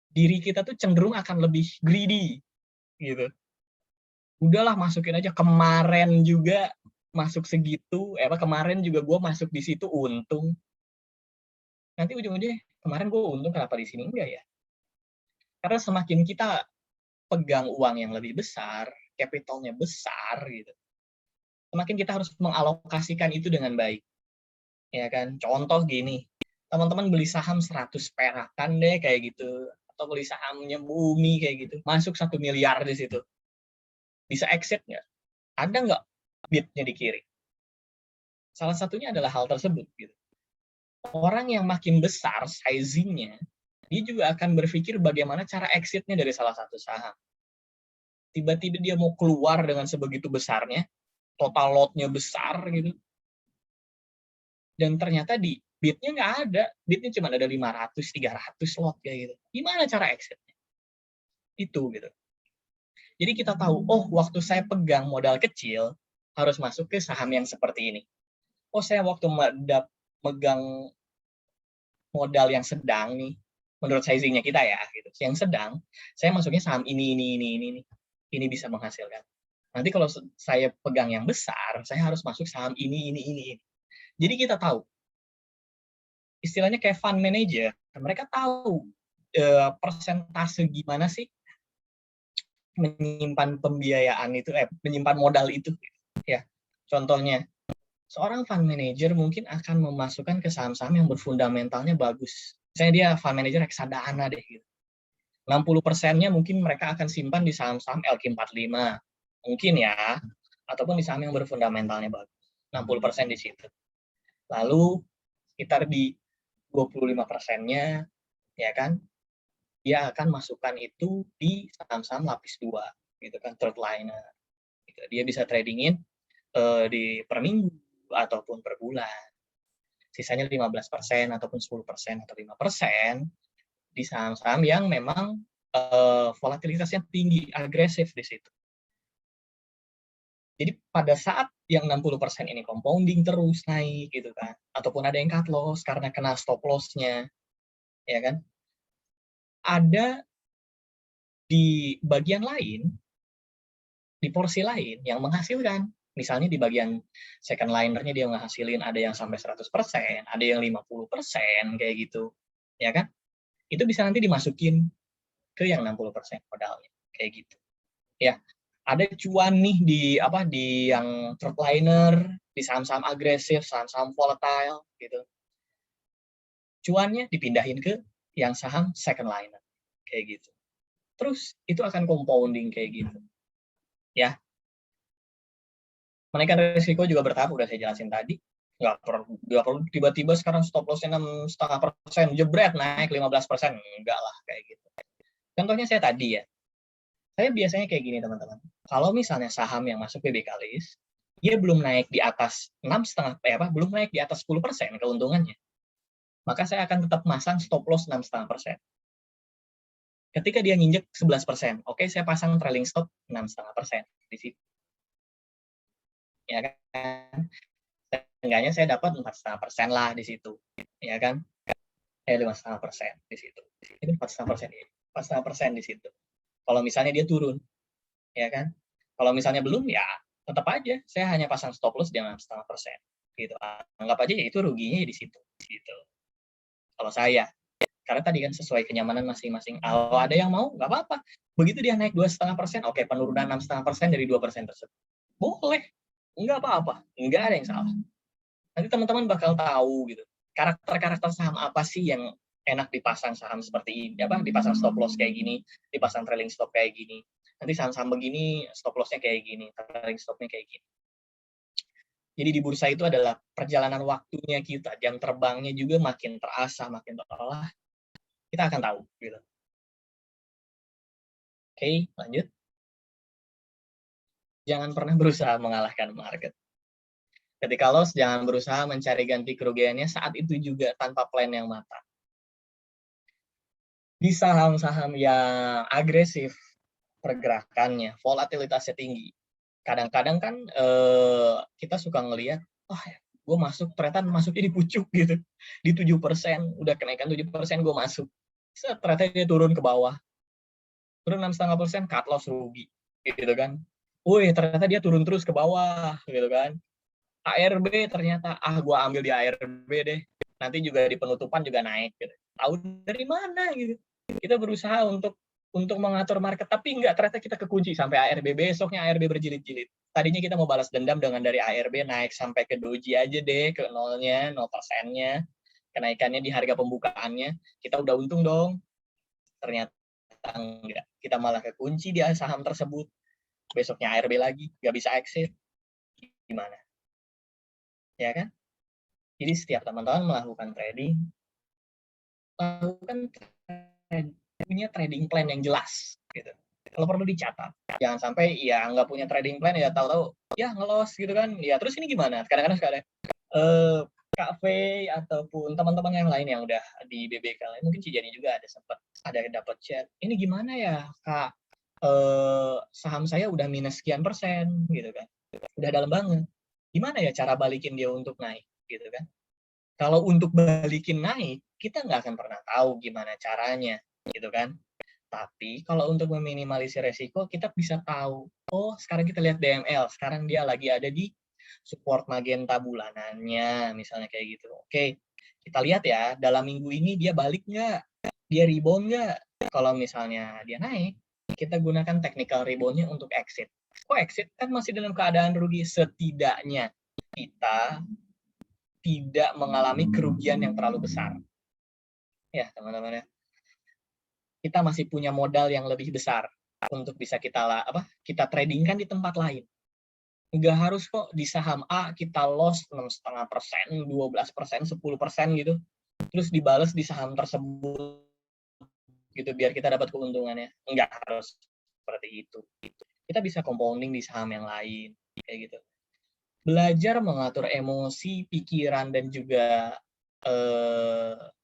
diri kita tuh cenderung akan lebih greedy, gitu. Udahlah masukin aja, kemarin juga masuk segitu, kemarin juga gue masuk di situ untung. Nanti ujung-ujungnya kemarin gue untung, kenapa di sini enggak ya? Karena semakin kita pegang uang yang lebih besar, capitalnya besar gitu, semakin kita harus mengalokasikan itu dengan baik. Ya kan? Contoh gini, teman-teman beli saham 100 perakan deh kayak gitu, atau beli sahamnya Bumi kayak gitu, masuk 1 miliar di situ. Bisa exit nggak? Ada nggak bid-nya di kiri? Salah satunya adalah hal tersebut. Gitu. Orang yang makin besar sizing-nya, dia juga akan berpikir bagaimana cara exit-nya dari salah satu saham. Tiba-tiba dia mau keluar dengan sebegitu besarnya, total lot-nya besar gitu, dan ternyata di bid-nya nggak ada, bid-nya cuma ada 500, 300 lot kayak gitu. Gimana cara exit-nya? Itu gitu. Jadi kita tahu, oh waktu saya pegang modal kecil, harus masuk ke saham yang seperti ini. Oh saya waktu megang modal yang sedang nih, menurut sizingnya kita ya, gitu. Yang sedang, saya masuknya saham ini bisa menghasilkan. Nanti kalau saya pegang yang besar, saya harus masuk saham ini. Jadi kita tahu, istilahnya kayak fund manager, mereka tahu persentase gimana sih menyimpan pembiayaan itu, menyimpan modal itu, ya. Contohnya, seorang fund manager mungkin akan memasukkan ke saham-saham yang berfundamentalnya bagus. Misalnya dia fund manager reksadana deh, gitu. 60%-nya mungkin mereka akan simpan di saham-saham LQ45, mungkin ya, ataupun di saham yang berfundamentalnya bagus. 60% di situ. Lalu sekitar di 25%-nya, ya kan, dia akan masukkan itu di saham-saham lapis 2, gitu kan, third liner. Gitu. Dia bisa tradingin di per minggu ataupun per bulan. Sisanya 15% ataupun 10% atau 5% di saham-saham yang memang volatilitasnya tinggi, agresif di situ. Jadi pada saat yang 60% ini compounding terus naik gitu kan, ataupun ada yang cut loss karena kena stop loss-nya, ya kan? Ada di bagian lain, di porsi lain yang menghasilkan. Misalnya di bagian second liner-nya dia menghasilin ada yang sampai 100%, ada yang 50% kayak gitu. Ya kan? Itu bisa nanti dimasukin ke yang 60% modalnya kayak gitu. Ya. Ada cuan nih di yang third liner, di saham-saham agresif, saham-saham volatile gitu. Cuannya dipindahin ke yang saham second liner kayak gitu. Terus itu akan compounding kayak gitu. Ya. Menaikkan risiko juga bertahap, udah saya jelasin tadi. Nggak perlu tiba-tiba sekarang stop loss-nya 6,5%, jebret naik 15%. Enggak lah kayak gitu. Contohnya saya tadi ya. Saya biasanya kayak gini teman-teman. Kalau misalnya saham yang masuk PBK list, dia belum naik di atas 6,5 belum naik di atas 10% keuntungannya. Maka saya akan tetap masang stop loss 6,5%. Ketika dia nginjek 11%, oke saya pasang trailing stop 6,5% di situ. Ya kan? Seenggaknya saya dapat 4,5% lah di situ. Ya kan? 5,5% di situ. Itu 4,5% ya. 4,5% di situ. Kalau misalnya dia turun, ya kan? Kalau misalnya belum, ya tetap aja saya hanya pasang stop loss di 6,5%. Gitu. Anggap aja ya itu ruginya di situ. Gitu. Kalau saya, karena tadi kan sesuai kenyamanan masing-masing. Kalau ada yang mau, nggak apa-apa. Begitu dia naik 2,5%, oke penurunan 6,5% dari 2% tersebut. Boleh, nggak apa-apa, nggak ada yang salah. Nanti teman-teman bakal tahu gitu. Karakter-karakter saham apa sih yang enak dipasang saham seperti ini, dipasang stop loss kayak gini, dipasang trailing stop kayak gini. Nanti saham-saham begini stop loss-nya kayak gini, trailing stop-nya kayak gini. Jadi di bursa itu adalah perjalanan waktunya kita, jam terbangnya juga makin terasa, makin terolah, kita akan tahu gitu. Oke, lanjut. Jangan pernah berusaha mengalahkan market. Ketika loss, jangan berusaha mencari ganti kerugiannya saat itu juga tanpa plan yang matang. Di saham-saham yang agresif pergerakannya, volatilitasnya tinggi. Kadang-kadang kan kita suka ngelihat, gue masuk, ternyata masuknya di pucuk gitu. Di 7%, udah kenaikan 7%, gue masuk. Ternyata dia turun ke bawah. Turun 6,5%, cut loss rugi. Gitu kan. Wih, ternyata dia turun terus ke bawah. Gitu kan. ARB ternyata, gue ambil di ARB deh. Nanti juga di penutupan juga naik. Gitu. Tahu dari mana gitu. Kita berusaha untuk mengatur market, tapi enggak, ternyata kita kekunci sampai ARB. Besoknya ARB berjilid-jilid. Tadinya kita mau balas dendam dengan dari ARB naik sampai ke doji aja deh, ke 0%-nya. Kenaikannya di harga pembukaannya. Kita udah untung dong. Ternyata enggak. Kita malah kekunci di saham tersebut. Besoknya ARB lagi, nggak bisa exit. Gimana? Ya kan? Jadi setiap teman-teman melakukan trading, lakukan punya trading plan yang jelas gitu. Kalau perlu dicatat, jangan sampai ya nggak punya trading plan ya tahu-tahu ya ngelos gitu kan, ya terus ini gimana. Kadang-kadang suka ada Kak V ataupun teman-teman yang lain yang udah di BBK lain, mungkin Cijani juga ada dapat chat, ini gimana ya Kak, saham saya udah minus sekian persen gitu kan, udah dalam banget, gimana ya cara balikin dia untuk naik gitu kan. Kalau untuk balikin naik, kita nggak akan pernah tahu gimana caranya, gitu kan. Tapi kalau untuk meminimalisir resiko, kita bisa tahu, oh sekarang kita lihat DML, sekarang dia lagi ada di support magenta bulanannya, misalnya kayak gitu. Oke, kita lihat ya, dalam minggu ini dia balik nggak? Dia rebound nggak? Kalau misalnya dia naik, kita gunakan technical rebound-nya untuk exit. Kok exit? Kan masih dalam keadaan rugi, setidaknya kita tidak mengalami kerugian yang terlalu besar. Ya, teman-teman ya. Kita masih punya modal yang lebih besar untuk bisa kita tradingkan di tempat lain. Nggak harus kok di saham A kita loss 6,5%, 12%, 10% gitu. Terus dibales di saham tersebut gitu biar kita dapat keuntungannya. Nggak harus seperti itu. kita bisa compounding di saham yang lain, kayak gitu. Belajar mengatur emosi, pikiran, dan juga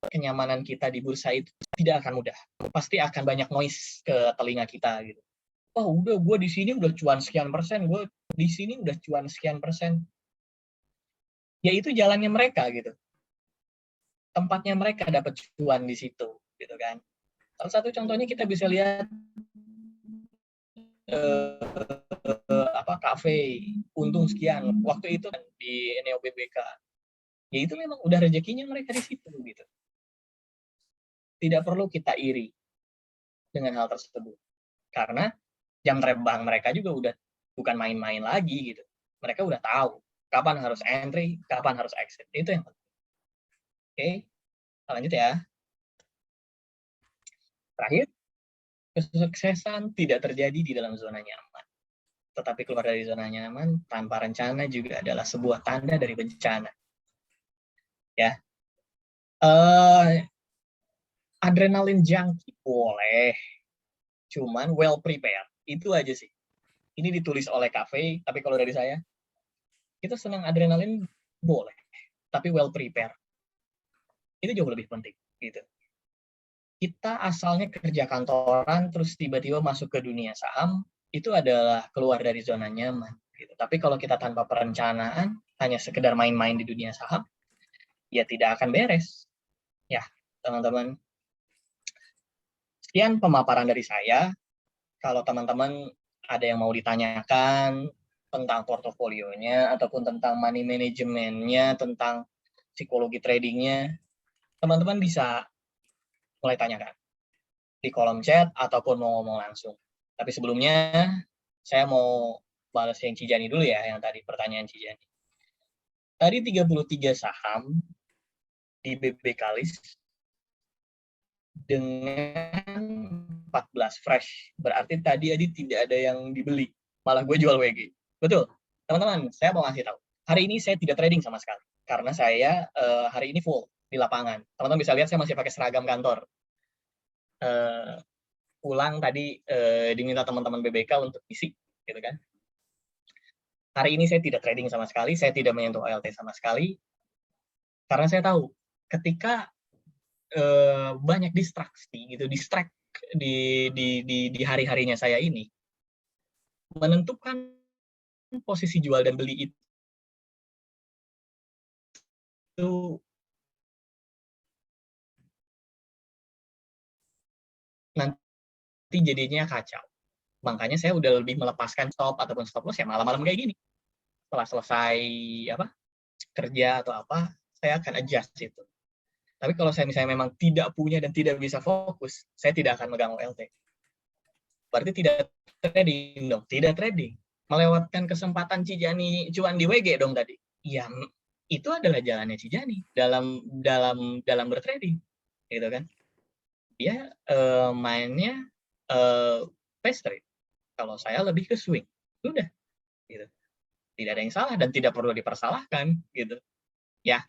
kenyamanan kita di bursa itu tidak akan mudah. Pasti akan banyak noise ke telinga kita gitu. Oh udah, gue di sini udah cuan sekian persen, gue di sini udah cuan sekian persen. Ya itu jalannya mereka gitu. Tempatnya mereka dapat cuan di situ, gitu kan. Salah satu contohnya kita bisa lihat kafe untung sekian waktu itu kan di Neo BBK. Ya itu memang udah rezekinya mereka di situ gitu. Tidak perlu kita iri dengan hal tersebut. Karena jam terbang mereka juga udah bukan main-main lagi gitu. Mereka udah tahu kapan harus entry, kapan harus exit. Itu yang penting. Oke, lanjut ya. Terakhir, kesuksesan tidak terjadi di dalam zona nyaman. Tetapi keluar dari zona nyaman tanpa rencana juga adalah sebuah tanda dari bencana. Ya, adrenalin junkie boleh, cuman well prepared. Itu aja sih. Ini ditulis oleh Cafe, tapi kalau dari saya, kita senang adrenalin boleh, tapi well prepared. Itu jauh lebih penting gitu. Kita asalnya kerja kantoran terus tiba-tiba masuk ke dunia saham, itu adalah keluar dari zona nyaman gitu. Tapi kalau kita tanpa perencanaan hanya sekedar main-main di dunia saham, ya tidak akan beres. Ya, teman-teman. Sekian pemaparan dari saya. Kalau teman-teman ada yang mau ditanyakan tentang portofolionya ataupun tentang money manajemennya, tentang psikologi tradingnya, teman-teman bisa mulai tanyakan di kolom chat ataupun mau ngomong langsung. Tapi sebelumnya saya mau balas yang Cijani dulu ya, yang tadi pertanyaan Cijani. Tadi 33 saham di BBK list dengan 14 fresh. Berarti tadi Adi tidak ada yang dibeli. Malah gue jual WG. Betul. Teman-teman, saya mau ngasih tahu. Hari ini saya tidak trading sama sekali. Karena saya hari ini full di lapangan. Teman-teman bisa lihat saya masih pakai seragam kantor. Pulang tadi diminta teman-teman BBK untuk isi, gitu kan. Hari ini saya tidak trading sama sekali, saya tidak menyentuh OLT sama sekali, karena saya tahu ketika banyak distraksi gitu, distract di hari-harinya saya ini, menentukan posisi jual dan beli itu nanti jadinya kacau. Makanya saya udah lebih melepaskan stop ataupun stop loss ya malam-malam kayak gini. Setelah selesai kerja atau apa, saya akan adjust itu. Tapi kalau saya misalnya memang tidak punya dan tidak bisa fokus, saya tidak akan megang OLT. Berarti tidak trading dong, tidak trading. Melewatkan kesempatan Cijani cuan di WG dong tadi. Ya, itu adalah jalannya Cijani dalam bertrading, gitu kan? Dia mainnya pace trade. Kalau saya lebih ke swing, udah, gitu. Tidak ada yang salah dan tidak perlu dipersalahkan, gitu. Ya,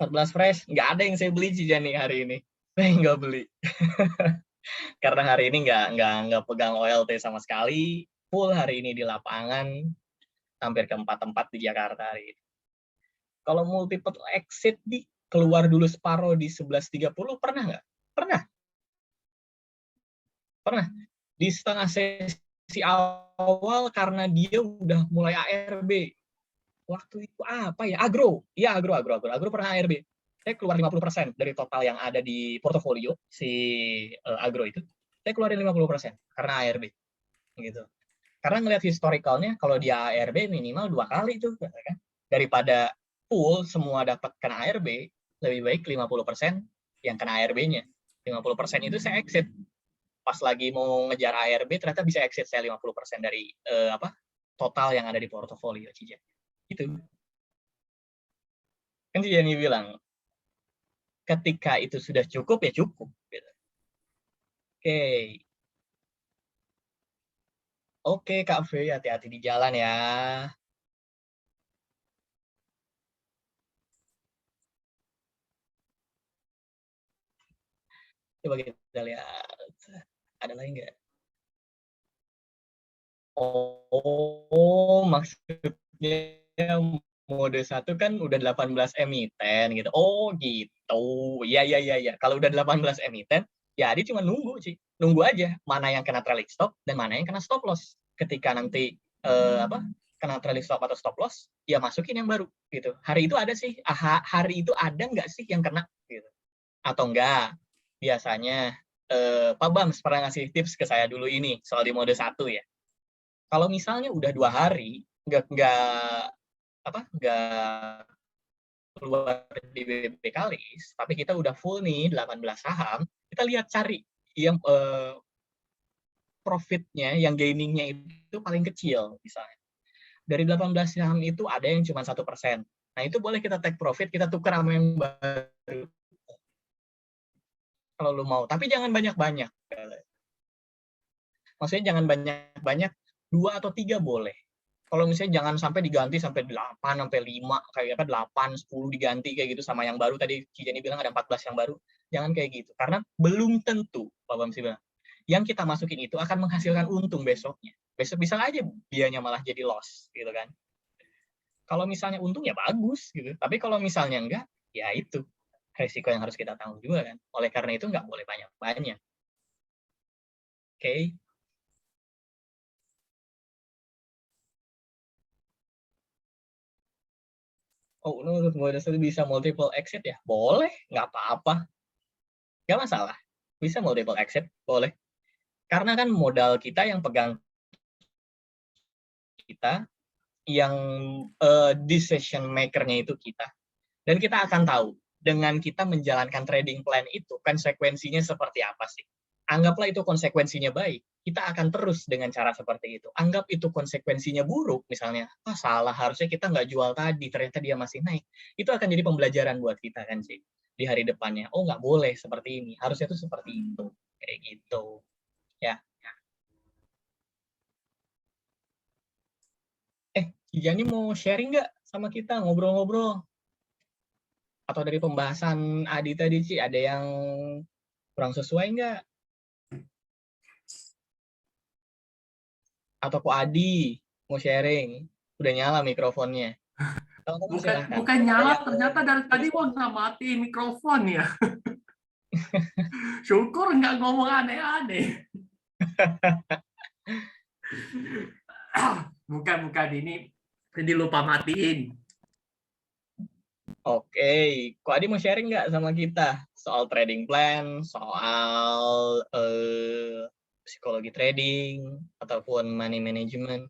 14 fresh, nggak ada yang saya beli Cijani hari ini. Saya nggak beli. Karena hari ini nggak pegang OLT sama sekali, full hari ini di lapangan, hampir ke 4 tempat di Jakarta hari ini. Kalau multiple exit di keluar dulu separuh di 11.30 pernah nggak? Pernah. Pernah. Di setengah sesi awal karena dia udah mulai ARB. Waktu itu apa ya? Agro. Iya, agro pernah ARB. Saya keluar 50% dari total yang ada di portofolio si agro itu. Saya keluarin 50% karena ARB gitu. Karena ngelihat historicalnya kalau dia ARB minimal 2 kali tuh kan. Daripada full semua dapat kena ARB, lebih baik 50% yang kena ARB-nya. 50% itu saya exit. Pas lagi mau ngejar ARB ternyata bisa exit saya 50% dari total yang ada di portofolio Cija. Itu. Kan Cijani bilang ketika itu sudah cukup ya cukup gitu. Oke. Oke Kak V, hati-hati di jalan ya. Coba kita lihat. Ada lagi nggak? Oh, maksudnya mode 1 kan udah 18 emiten gitu. Oh, gitu. Iya, iya, iya, iya. Kalau udah 18 emiten, ya dia cuma nunggu sih. Nunggu aja mana yang kena trailing stop dan mana yang kena stop loss. Ketika nanti kena trailing stop atau stop loss, ya masukin yang baru gitu. Hari itu ada sih, hari itu ada nggak sih yang kena gitu. Atau enggak? Biasanya Pak Bams pernah ngasih tips ke saya dulu ini soal di mode 1 ya. Kalau misalnya udah 2 hari nggak keluar di BB Kalis, tapi kita udah full nih 18 saham, kita lihat cari yang profitnya, yang gainingnya itu paling kecil misalnya. Dari 18 saham itu ada yang cuma 1%. Nah itu boleh kita take profit, kita tukar sama yang baru kalau lu mau. Tapi jangan banyak-banyak. Maksudnya jangan banyak-banyak, 2 atau 3 boleh. Kalau misalnya jangan sampai diganti sampai 8, sampai 5, kayak apa 8, 10 diganti kayak gitu sama yang baru tadi Kijani bilang ada 14 yang baru. Jangan kayak gitu. Karena belum tentu, Pak Bamsi bilang, yang kita masukin itu akan menghasilkan untung besoknya. Besok bisa aja dianya malah jadi loss gitu kan. Kalau misalnya untung ya bagus gitu. Tapi kalau misalnya enggak, ya itu resiko yang harus kita tanggung juga kan. Oleh karena itu nggak boleh banyak-banyak. Oke. Okay. Oh, menurut gue bisa multiple exit ya? Boleh, nggak apa-apa. Nggak masalah. Bisa multiple exit, boleh. Karena kan modal kita yang pegang kita, yang decision maker-nya itu kita. Dan kita akan tahu, dengan kita menjalankan trading plan itu, konsekuensinya seperti apa sih. Anggaplah itu konsekuensinya baik, kita akan terus dengan cara seperti itu. Anggap itu konsekuensinya buruk, misalnya, salah, harusnya kita nggak jual tadi, ternyata dia masih naik. Itu akan jadi pembelajaran buat kita kan sih, di hari depannya. Oh, nggak boleh seperti ini, harusnya itu seperti itu. Kayak gitu. Ya. Kijani mau sharing nggak sama kita, ngobrol-ngobrol? Atau dari pembahasan Adi tadi, Ci, ada yang kurang sesuai nggak? Atau Ko Adi mau sharing? Udah nyala mikrofonnya. Kalau silahkan. Bukan Ada nyala, yang ternyata dari tadi mau nggak mati mikrofon ya. Syukur nggak ngomong aneh-aneh. Bukan ini. Jadi lupa matiin. Oke, Ko Adi mau sharing nggak sama kita soal trading plan, soal psikologi trading, ataupun money management?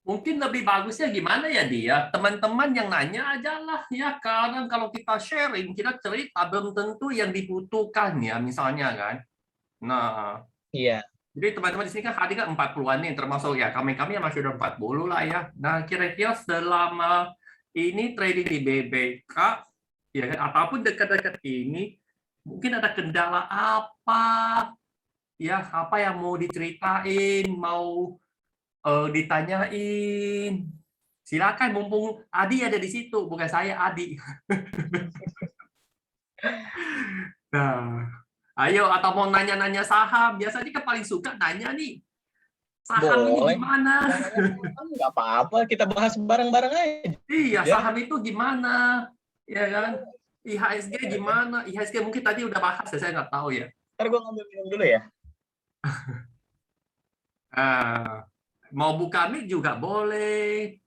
Mungkin lebih bagusnya gimana ya dia? Teman-teman yang nanya aja lah ya. Kadang kalau kita sharing, kita cerita belum tentu yang dibutuhkan ya misalnya kan. Nah, Iya. jadi teman-teman di sini kan hadir kan 40-an nih, termasuk ya kami-kami yang masih udah 40 lah ya. Nah, kira-kira selama ini trading di BBK, ya kan, ataupun dekat-dekat ini, mungkin ada kendala apa, ya apa yang mau diceritain, mau ditanyain. Silakan, mumpung Adi ada di situ, bukan saya Adi. Nah, ayo atau mau nanya-nanya saham, biasanya kan paling suka nanya nih, saham ini Boleh. gimana? Nggak apa-apa, kita bahas bareng-bareng aja. Iya, Ya. saham itu gimana? Ya kan? IHSG gimana? IHSG mungkin tadi udah bahas ya, saya nggak tahu ya. Ntar gue ngambil minum dulu ya. Mau buka mic juga boleh.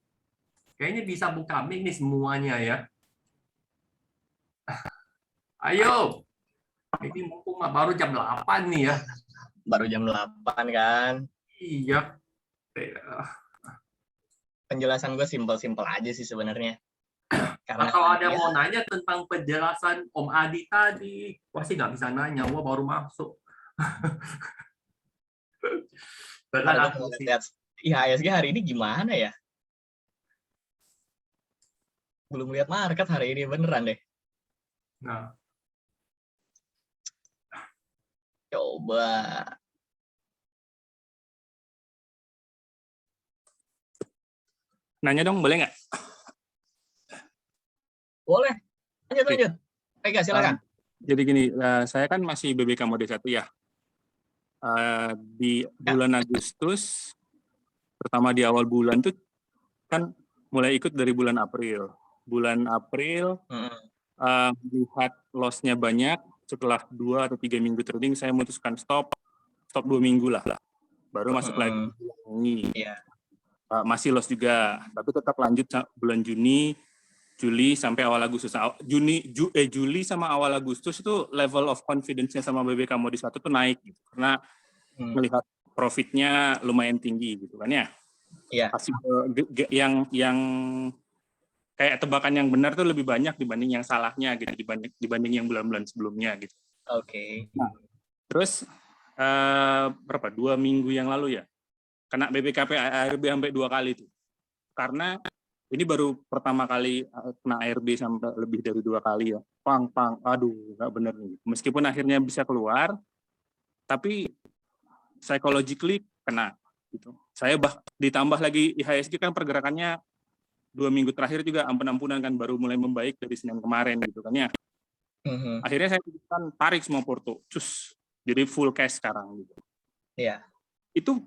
Kayaknya bisa buka mic nih semuanya ya. Ayo. Ini mumpung baru jam 8 nih ya. Baru jam 8 kan. Iya. Penjelasan gue simpel-simpel aja sih sebenarnya. Karena Atau ada ya, mau nanya tentang penjelasan Om Adi tadi. Wah sih nggak bisa nanya, wah baru masuk. Benar gue aku mau sih. lihat IHSG hari ini gimana ya? Belum lihat market hari ini beneran deh. Nah, Coba. Nanya dong, boleh nggak? Boleh. Lanjut, Oke. lanjut. Ega, silakan. Jadi gini, saya kan masih BBK mode 1 ya. Di bulan Agustus, pertama di awal bulan tuh kan mulai ikut dari bulan April. Bulan April lihat loss-nya banyak, setelah 2 atau 3 minggu trading saya memutuskan stop 2 minggu lah. Baru masuk lagi ini. Iya. Masih loss juga, tapi tetap lanjut bulan Juni, Juli sampai awal Agustus. Juli sama awal Agustus itu level of confidence-nya sama BBK Modis 1 tuh naik gitu. Karena melihat profitnya lumayan tinggi gitu kan ya. Iya. Yang kayak tebakan yang benar tuh lebih banyak dibanding yang salahnya gitu, dibanding yang bulan-bulan sebelumnya gitu. Oke. Nah, terus berapa? 2 minggu yang lalu ya, kena BPKP ARB sampai 2 kali tuh. Karena ini baru pertama kali kena ARB sampai lebih dari 2 kali ya. Aduh, nggak bener nih. Meskipun akhirnya bisa keluar, tapi psychologically kena gitu. Saya ditambah lagi IHSG kan pergerakannya 2 minggu terakhir juga ampun-ampunan kan, baru mulai membaik dari Senin kemarin gitu kan ya. Akhirnya saya putuskan tarik semua porto, jadi full cash sekarang gitu. Iya. Itu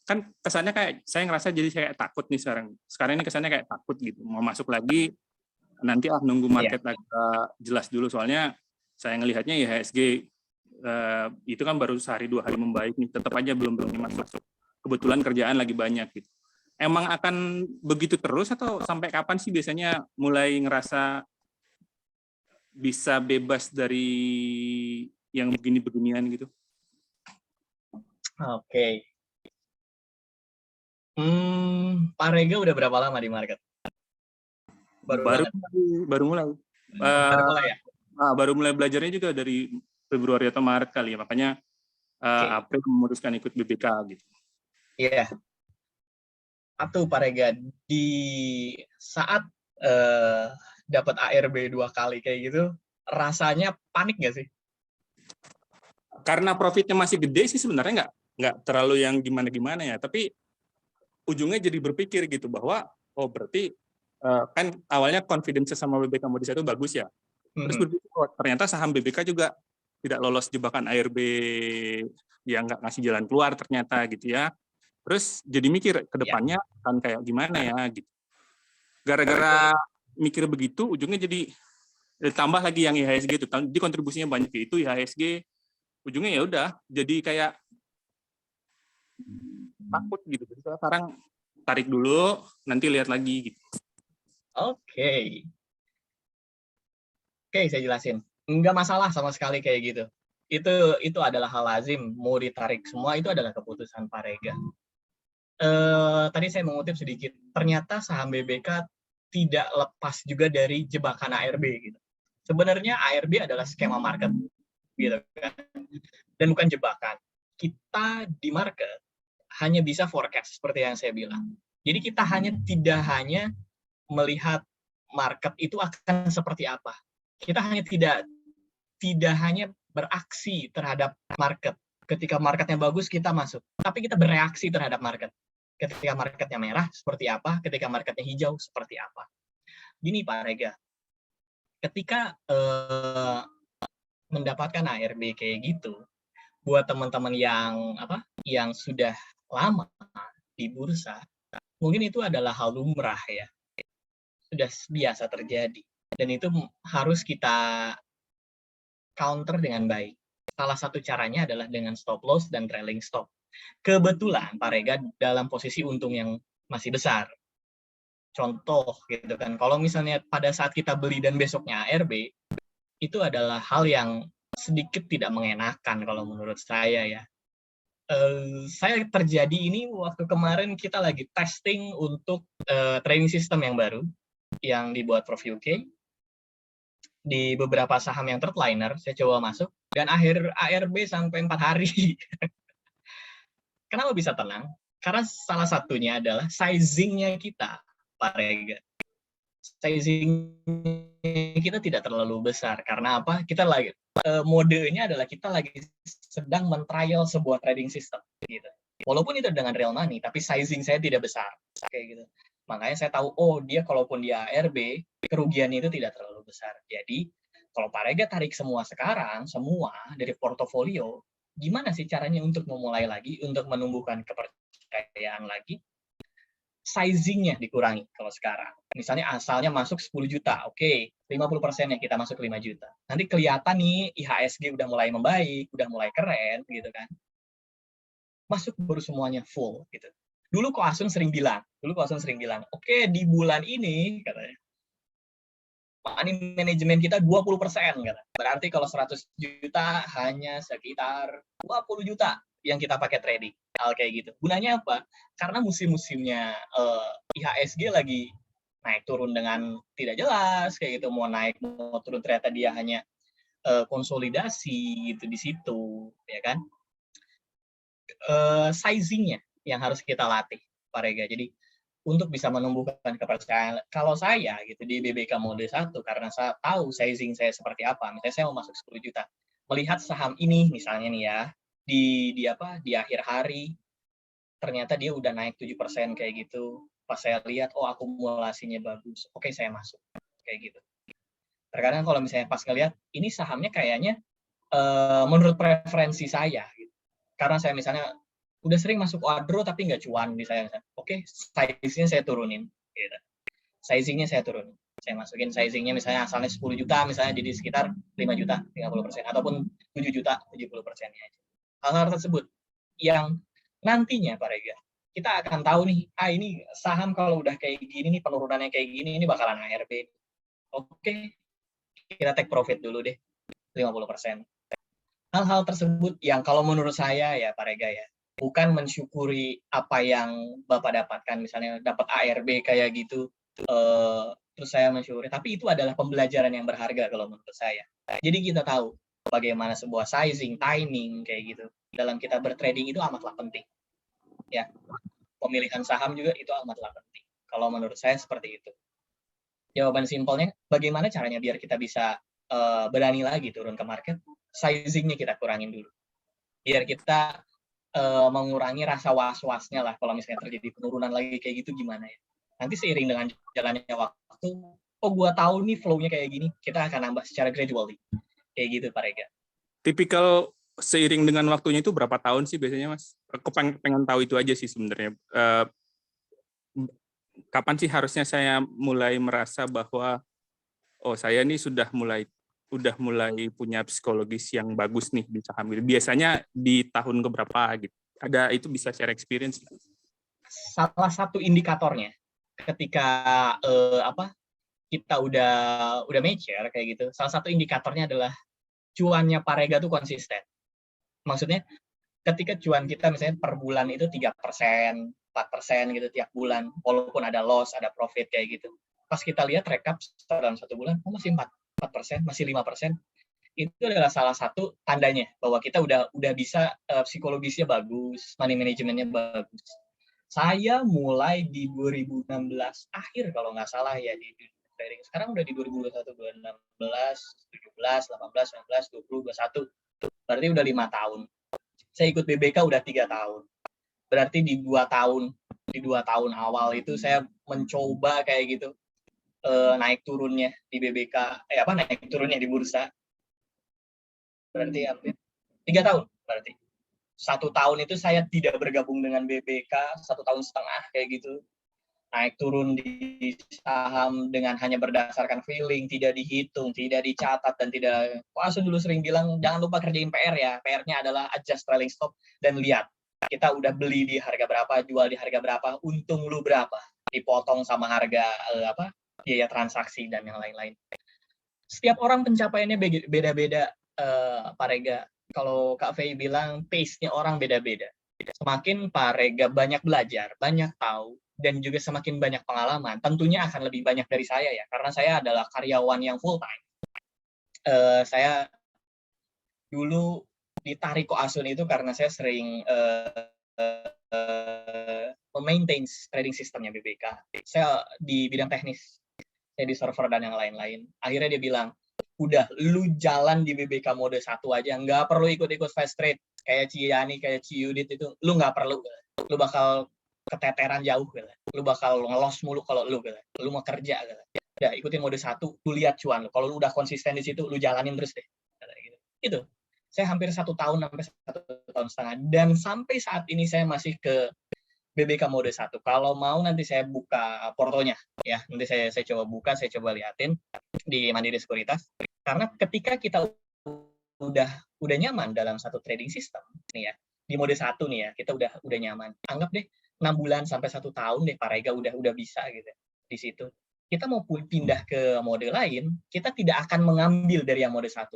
kan kesannya kayak saya ngerasa jadi kayak takut nih sekarang. Sekarang ini kesannya kayak takut gitu. Mau masuk lagi nanti nunggu market agak jelas dulu, soalnya saya ngelihatnya IHSG itu kan baru sehari 2 hari membaik nih, tetap aja belum masuk. Kebetulan kerjaan lagi banyak gitu. Emang akan begitu terus atau sampai kapan sih biasanya mulai ngerasa bisa bebas dari yang begini-beginian gitu? Oke. Pak Rega udah berapa lama di market? Baru mulai. Baru mulai ya? Baru mulai belajarnya juga dari Februari atau Maret kali ya, makanya April memutuskan ikut BBK gitu. Iya. Atau Pak Rega, di saat dapat ARB 2 kali kayak gitu, rasanya panik nggak sih? Karena profitnya masih gede sih sebenarnya nggak terlalu yang gimana-gimana ya, tapi ujungnya jadi berpikir gitu bahwa berarti kan awalnya confidence sama BBK Modis itu bagus ya. Terus berpikir ternyata saham BBK juga tidak lolos jebakan ARB yang nggak ngasih jalan keluar ternyata gitu ya. Terus jadi mikir ke depannya akan kayak gimana ya gitu. Gara-gara mikir begitu ujungnya jadi ditambah lagi yang IHSG itu, jadi kontribusinya banyak itu IHSG, ujungnya ya udah jadi kayak takut gitu. Jadi sekarang tarik dulu, nanti lihat lagi gitu. Oke, saya jelasin. Enggak masalah sama sekali kayak gitu. Itu adalah hal lazim, mau ditarik semua itu adalah keputusan Pak Rega. Tadi saya mengutip sedikit, ternyata saham BBK tidak lepas juga dari jebakan ARB gitu. Sebenarnya ARB adalah skema market gitu kan, dan bukan jebakan. Kita di market hanya bisa forecast seperti yang saya bilang. Jadi kita tidak hanya melihat market itu akan seperti apa. Kita hanya tidak hanya beraksi terhadap market. Ketika marketnya bagus kita masuk, tapi kita bereaksi terhadap market. Ketika marketnya merah seperti apa, ketika marketnya hijau seperti apa. Gini Pak Rega, ketika mendapatkan ARB kayak gitu, buat teman-teman yang sudah lama di bursa, mungkin itu adalah hal lumrah ya, sudah biasa terjadi, dan itu harus kita counter dengan baik. Salah satu caranya adalah dengan stop loss dan trailing stop. Kebetulan Pak Rega dalam posisi untung yang masih besar. Contoh gitu kan, kalau misalnya pada saat kita beli dan besoknya ARB, itu adalah hal yang sedikit tidak mengenakan kalau menurut saya ya. Saya terjadi ini waktu kemarin kita lagi testing untuk trading system yang baru yang dibuat Prof UK. Di beberapa saham yang third-liner, saya coba masuk, dan akhir ARB sampai 4 hari. Kenapa bisa tenang? Karena salah satunya adalah sizing-nya kita, Pak Rega. Sizing kita tidak terlalu besar. Karena apa? Kita lagi modenya adalah kita lagi sedang men-trial sebuah trading system gitu. Walaupun itu dengan real money, tapi sizing saya tidak besar kayak gitu. Makanya saya tahu dia kalaupun dia ARB, kerugiannya itu tidak terlalu besar. Jadi kalau Pak Rega tarik semua sekarang, semua dari portofolio, gimana sih caranya untuk memulai lagi, untuk menumbuhkan kepercayaan lagi? Sizing-nya dikurangi kalau sekarang. Misalnya asalnya masuk 10 juta, oke, 50%-nya kita masuk 5 juta. Nanti kelihatan nih IHSG udah mulai membaik, udah mulai keren gitu kan. Masuk baru semuanya full gitu. Dulu Ko Asun sering bilang, oke, di bulan ini katanya money management kita 20%, kata. Berarti kalau 100 juta hanya sekitar 20 juta yang kita pakai trading. Hal kayak gitu. Gunanya apa? Karena musim-musimnya IHSG lagi naik turun dengan tidak jelas kayak gitu, mau naik mau turun, ternyata dia hanya konsolidasi gitu di situ, ya kan? Sizing-nya yang harus kita latih, Pak Rega. Jadi untuk bisa menumbuhkan kepercayaan, kalau saya gitu di BBK mode 1, karena saya tahu sizing saya seperti apa, misalnya saya mau masuk 10 juta, melihat saham ini misalnya nih ya, di akhir hari ternyata dia udah naik 7% kayak gitu. Pas saya lihat, oh akumulasinya bagus, oke saya masuk kayak gitu. Terkadang kalau misalnya pas ngelihat ini sahamnya kayaknya menurut preferensi saya gitu. Karena saya misalnya udah sering masuk OADRO tapi nggak cuan di saya. Oke, size-nya saya turunin. Gitu. Sizing-nya saya turunin. Saya masukin sizing-nya misalnya asalnya 10 juta, misalnya jadi sekitar 5 juta, 50%. Ataupun 7 juta, 70%-nya aja. Hal-hal tersebut yang nantinya, Pak Rega, kita akan tahu nih, ini saham kalau udah kayak gini nih, penurunannya kayak gini, ini bakalan ARB. Oke, kita take profit dulu deh, 50%. Hal-hal tersebut yang kalau menurut saya ya Pak Rega ya, bukan mensyukuri apa yang Bapak dapatkan, misalnya dapat ARB kayak gitu, terus saya mensyukuri, tapi itu adalah pembelajaran yang berharga kalau menurut saya. Jadi kita tahu bagaimana sebuah sizing, timing kayak gitu. Dalam kita bertrading itu amatlah penting. Ya, pemilihan saham juga itu amatlah penting. Kalau menurut saya seperti itu. Jawaban simpelnya, bagaimana caranya biar kita bisa berani lagi turun ke market? Sizingnya kita kurangin dulu. Biar kita mengurangi rasa was-wasnya lah kalau misalnya terjadi penurunan lagi kayak gitu gimana ya. Nanti seiring dengan jalannya waktu, oh gua tahu nih flow-nya kayak gini, kita akan nambah secara gradually. Kayak gitu Pak Rega. Tipikal seiring dengan waktunya itu berapa tahun sih biasanya, Mas? Aku pengen tahu itu aja sih sebenarnya. Kapan sih harusnya saya mulai merasa bahwa oh saya nih sudah mulai punya psikologis yang bagus nih di saham gitu. Biasanya di tahun keberapa gitu. Ada itu bisa share experience. Salah satu indikatornya ketika kita udah mature kayak gitu. Salah satu indikatornya adalah cuannya Pak Rega tuh konsisten. Maksudnya ketika cuan kita misalnya per bulan itu 3%, 4% gitu tiap bulan, walaupun ada loss, ada profit kayak gitu. Pas kita lihat rekap dalam 1 bulan, oh masih 4%, masih 5%. Itu adalah salah satu tandanya bahwa kita udah bisa psikologisnya bagus, money manajemennya bagus. Saya mulai di 2016 akhir kalau nggak salah ya di trading. Sekarang udah di 2021, 2016, 17, 18, 19, 20, 21. Berarti udah 5 tahun. Saya ikut BBK udah 3 tahun. Berarti di 2 tahun awal itu saya mencoba kayak gitu naik turunnya di BBK, naik turunnya di bursa. Berarti hampir 3 tahun berarti. 1 tahun itu saya tidak bergabung dengan BBK, 1,5 tahun kayak gitu. Naik turun di saham dengan hanya berdasarkan feeling, tidak dihitung, tidak dicatat, dan tidak. Pak Asun dulu sering bilang, jangan lupa kerjain PR ya. PR-nya adalah adjust trailing stop dan lihat. Kita udah beli di harga berapa, jual di harga berapa, untung lu berapa. Dipotong sama harga biaya transaksi dan yang lain-lain. Setiap orang pencapaiannya beda-beda, Pak Rega. Kalau Kak Fei bilang, pace-nya orang beda-beda. Semakin Pak Rega banyak belajar, banyak tahu, dan juga semakin banyak pengalaman, tentunya akan lebih banyak dari saya ya, karena saya adalah karyawan yang full time. Saya dulu ditarik Ko Asun itu karena saya sering memaintain trading sistemnya BBK. Saya di bidang teknis, saya di server dan yang lain-lain. Akhirnya dia bilang, udah lu jalan di BBK mode 1 aja, nggak perlu ikut-ikut fast trade kayak Ciani, kayak Ciudit itu, lu nggak perlu, lu bakal keteteran jauh, lu bakal ngelos mulu kalau lu mau kerja, udah ikutin mode 1, lu lihat cuan lu, kalau lu udah konsisten di situ, lu jalanin terus deh, gitu. Itu Saya hampir 1 tahun sampai 1,5 tahun, dan sampai saat ini saya masih ke BBK mode 1. Kalau mau nanti saya buka portonya ya, nanti saya coba buka, saya coba liatin di Mandiri Sekuritas. Karena ketika kita udah nyaman dalam satu trading system nih ya, di mode 1 nih ya, kita udah nyaman. Anggap deh 6 bulan sampai 1 tahun deh Pak Rega udah bisa gitu di situ. Kita mau pindah ke mode lain, kita tidak akan mengambil dari yang mode 1.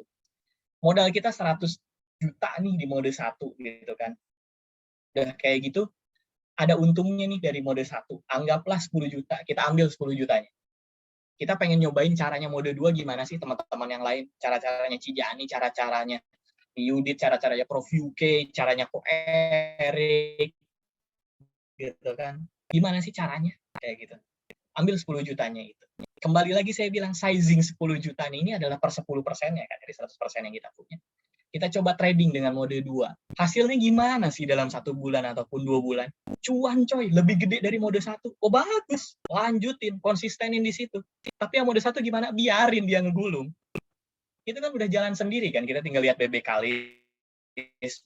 Modal kita 100 juta nih di mode 1 gitu kan. Udah kayak gitu, ada untungnya nih dari mode 1. Anggaplah 10 juta, kita ambil 10 jutanya. Kita pengen nyobain caranya mode 2 gimana sih teman-teman yang lain. Cara-caranya Cijani, cara-caranya Yudit, cara-caranya Prof UK, caranya Ko Erik, gitu kan. Gimana sih caranya? Kayak gitu. Ambil 10 jutanya itu. Kembali lagi saya bilang, sizing 10 juta ini adalah per 10%-nya kan, dari 100% yang kita punya. Kita coba trading dengan mode 2. Hasilnya gimana sih dalam 1 bulan ataupun 2 bulan? Cuan coy, lebih gede dari mode 1. Oh bagus, lanjutin, konsistenin di situ. Tapi yang mode 1 gimana? Biarin dia ngegulung. Itu kan udah jalan sendiri kan, kita tinggal lihat BB kali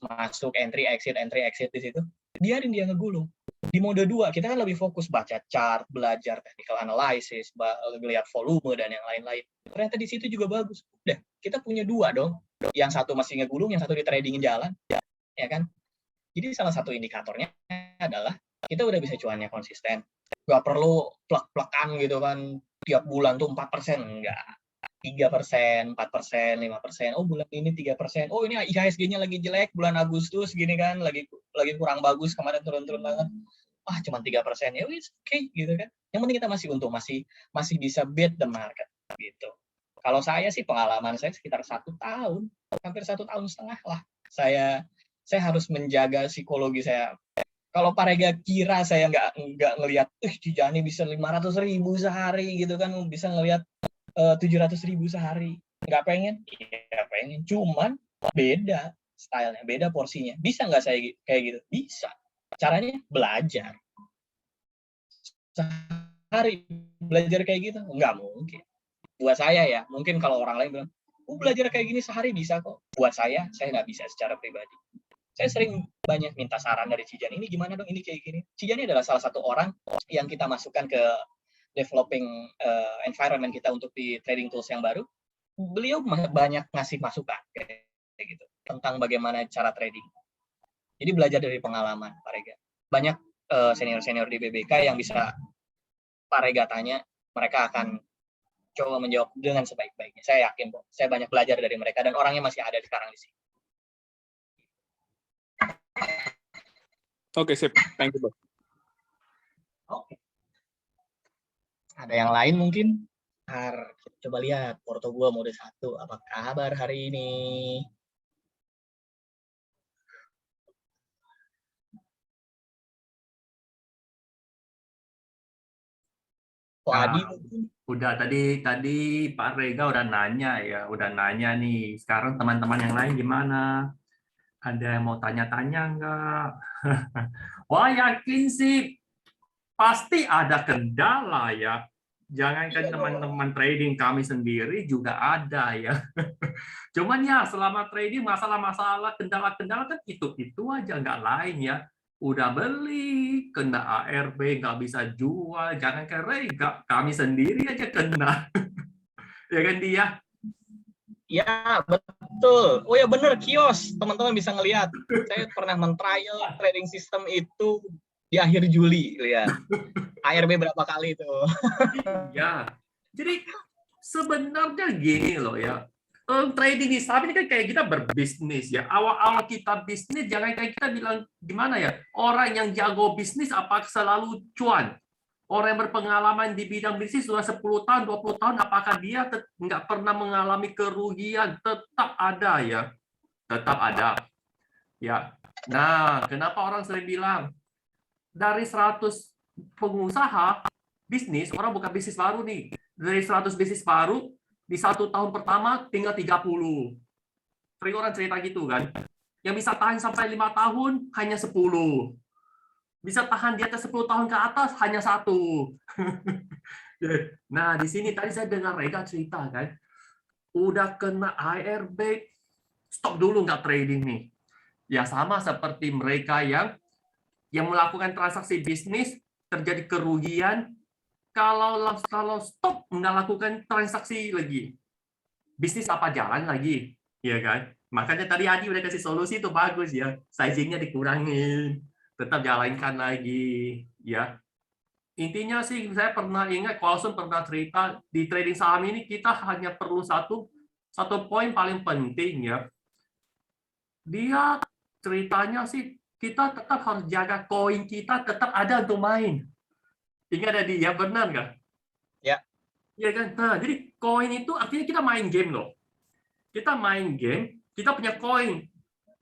masuk, entry exit di situ. Biarin dia ngegulung. Di mode 2, kita kan lebih fokus baca chart, belajar technical analysis, lihat volume, dan yang lain-lain. Ternyata di situ juga bagus. Udah, kita punya 2 dong. Yang satu masih ngegulung, yang satu di tradingin jalan. Ya kan? Jadi salah satu indikatornya adalah kita udah bisa cuannya konsisten. Nggak perlu plek-plekan gitu kan, tiap bulan tuh 4%. Enggak. 3%, 4%, 5%. Oh, bulan ini 3%. Oh, ini IHSG-nya lagi jelek, bulan Agustus gini kan, lagi kurang bagus, kemarin turun-turun banget. Ah, cuma 3%. Ya wis, oke, gitu kan. Yang penting kita masih untung, masih bisa beat the market gitu. Kalau saya sih pengalaman saya sekitar 1 tahun, hampir 1,5 tahun lah. Saya harus menjaga psikologi saya. Kalau Pak Rega kira saya nggak ngelihat, Cijani bisa 500.000 sehari gitu kan, bisa ngelihat 700.000 sehari. Nggak pengen? Iya pengen. Cuman beda stylenya, beda porsinya. Bisa nggak saya kayak gitu? Bisa. Caranya belajar. Sehari belajar kayak gitu? Nggak mungkin. Buat saya ya, mungkin kalau orang lain bilang, belajar kayak gini sehari bisa kok. Buat saya nggak bisa secara pribadi. Saya sering banyak minta saran dari Cijani, ini gimana dong, ini kayak gini. Cijani adalah salah satu orang yang kita masukkan ke developing environment kita untuk di trading tools yang baru. Beliau banyak ngasih masukan kayak gitu tentang bagaimana cara trading. Jadi belajar dari pengalaman Pak Rega. Banyak senior-senior di BBK yang bisa Pak Rega tanya, mereka akan coba menjawab dengan sebaik-baiknya. Saya yakin kok. Saya banyak belajar dari mereka dan orangnya masih ada sekarang di sini. Oke, sip. Thank you, Bos. Oke. Ada yang lain mungkin? Coba lihat porto gua mode 1. Apa kabar hari ini? Kok Adi mungkin? Udah tadi Pak Rega udah nanya nih. Sekarang teman-teman yang lain gimana? Ada yang mau tanya-tanya nggak? Wah, yakin sih pasti ada kendala ya. Jangankan teman-teman trading, kami sendiri juga ada ya. Cuman ya selama trading masalah-masalah kendala-kendala kan itu aja, nggak lain ya. Udah beli, kena ARB, nggak bisa jual, jangan Rega, kami sendiri aja kena. Ya kan dia? Ya, betul. Oh ya bener, kios. Teman-teman bisa ngelihat. Saya pernah men-trial trading system itu di akhir Juli. Lihat. ARB berapa kali itu. Iya. Jadi sebenarnya gini loh ya. Trading di saham ini kan kayak kita berbisnis ya. Awal-awal kita bisnis, jangan kayak kita bilang gimana ya. Orang yang jago bisnis apakah selalu cuan? Orang yang berpengalaman di bidang bisnis sudah 10 tahun, 20 tahun, apakah dia nggak pernah mengalami kerugian? Tetap ada ya. Tetap ada. Ya. Nah, kenapa orang sering bilang dari 100 pengusaha bisnis, orang buka bisnis baru nih. Dari 100 bisnis baru, di 1 tahun pertama tinggal 30. Sering orang cerita gitu kan. Yang bisa tahan sampai 5 tahun, hanya 10. Bisa tahan di atas 10 tahun ke atas, hanya 1. Nah, di sini tadi saya dengar Rega cerita kan. Udah kena ARB, stop dulu nggak trading nih. Ya sama seperti mereka yang melakukan transaksi bisnis, terjadi kerugian, kalau stop nggak lakukan transaksi lagi, bisnis apa jalan lagi, ya kan? Makanya tadi Adi udah kasih solusi itu bagus ya, sizingnya dikurangin, tetap jalankan lagi, ya. Intinya sih saya pernah ingat, Carlson pernah cerita di trading saham ini kita hanya perlu satu poin paling penting ya. Dia ceritanya sih kita tetap harus jaga koin kita tetap ada untuk main. Ingat ada dia, benar nggak? Ya. Iya kan? Nah, jadi koin itu artinya kita main game loh. Kita main game, kita punya koin.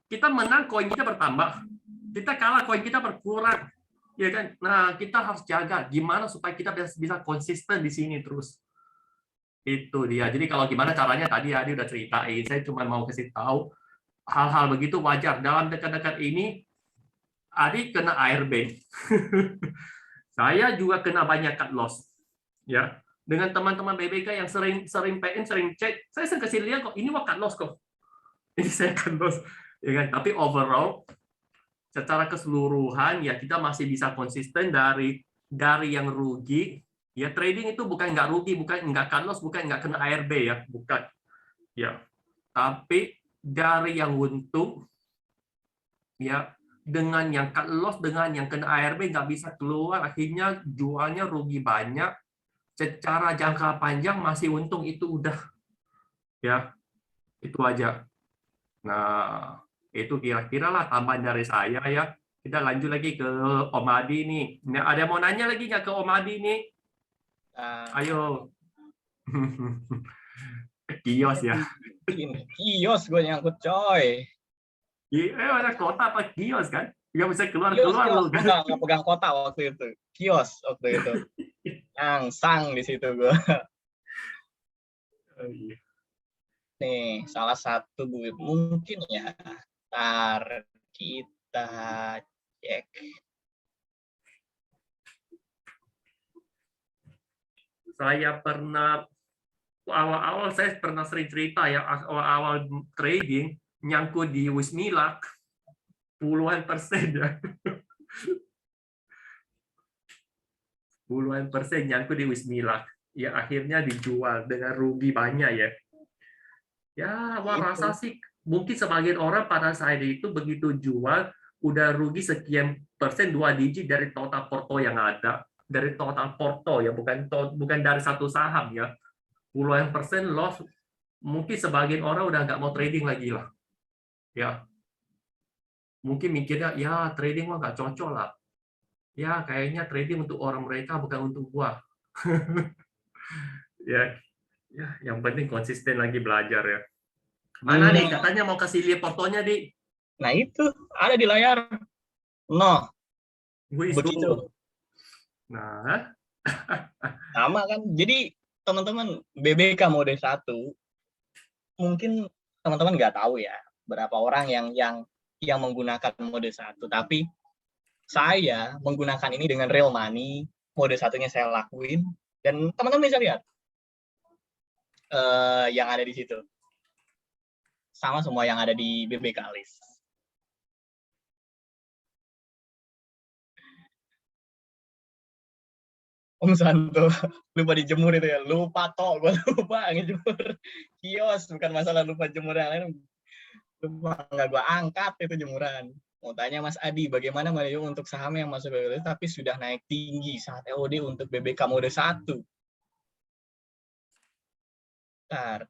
Kita menang, koin kita bertambah. Kita kalah, koin kita berkurang. Ya kan? Nah, kita harus jaga gimana supaya kita bisa konsisten di sini terus. Itu dia. Jadi kalau gimana caranya tadi Adi udah ceritain. Saya cuma mau kasih tahu hal-hal begitu wajar. Dalam dekat-dekat ini Adi kena ARB. Saya juga kena banyak cut loss. Ya. Dengan teman-teman BBK yang sering PM, sering cek, saya sering kasih lihat kok, ini cut loss kok. Ini saya cut loss. Ya kan? Tapi overall secara keseluruhan ya kita masih bisa konsisten dari yang rugi. Ya trading itu bukan nggak rugi, bukan nggak cut loss, bukan nggak kena ARB ya, bukan. Ya. Tapi dari yang untung ya dengan yang cut loss, dengan yang kena ARB nggak bisa keluar, akhirnya jualnya rugi banyak. Secara jangka panjang masih untung, itu udah ya, itu aja. Nah, itu kira-kira lah tambahan dari saya ya. Kita lanjut lagi ke Om Adi nih. Nah, ada yang mau nanya lagi nggak ke Om Adi nih? Ayo. Kios ya. Kios gue nyangkut coy. Ada kota apa kios kan? Nggak bisa keluar Kios, lu kan? nggak pegang kota waktu itu. Kios waktu itu. Sang di situ gue. Oh, iya. Nih, salah satu gue mungkin ya. Ntar kita cek. Saya pernah awal-awal saya pernah sering cerita ya, awal-awal trading nyangkut di Wismilak puluhan persen ya. Puluhan persen nyangkut di Wismilak. Ya akhirnya dijual dengan rugi banyak ya. Ya, rasa sih mungkin sebagian orang pada saat itu begitu jual udah rugi sekian persen, 2 digit dari total porto yang ada, dari total porto ya, bukan dari satu saham ya. Puluhan persen loss, mungkin sebagian orang udah nggak mau trading lagi lah. Ya, mungkin mikirnya ya trading mah nggak cocok lah. Ya kayaknya trading untuk orang mereka bukan untuk gua. Ya, yang penting konsisten lagi belajar ya. Mana nih katanya mau kasih lihat fotonya di? Nah itu ada di layar. No, begitu. Nah, sama kan. Jadi teman-teman BBK mode 1 mungkin teman-teman nggak tahu ya berapa orang yang menggunakan mode 1, tapi saya menggunakan ini dengan real money. Mode 1-nya saya lakuin dan teman-teman bisa lihat yang ada di situ sama semua yang ada di BBK list. Om Santo lupa dijemur itu ya, lupa toh, gue lupa ngejemur kios, bukan masalah lupa jemur yang lain, lupa nggak gue angkat itu jemuran. Mau tanya Mas Adi, bagaimana manajemen untuk saham yang masuk BBK tapi sudah naik tinggi saat EOD untuk BBK mode 1? Bentar.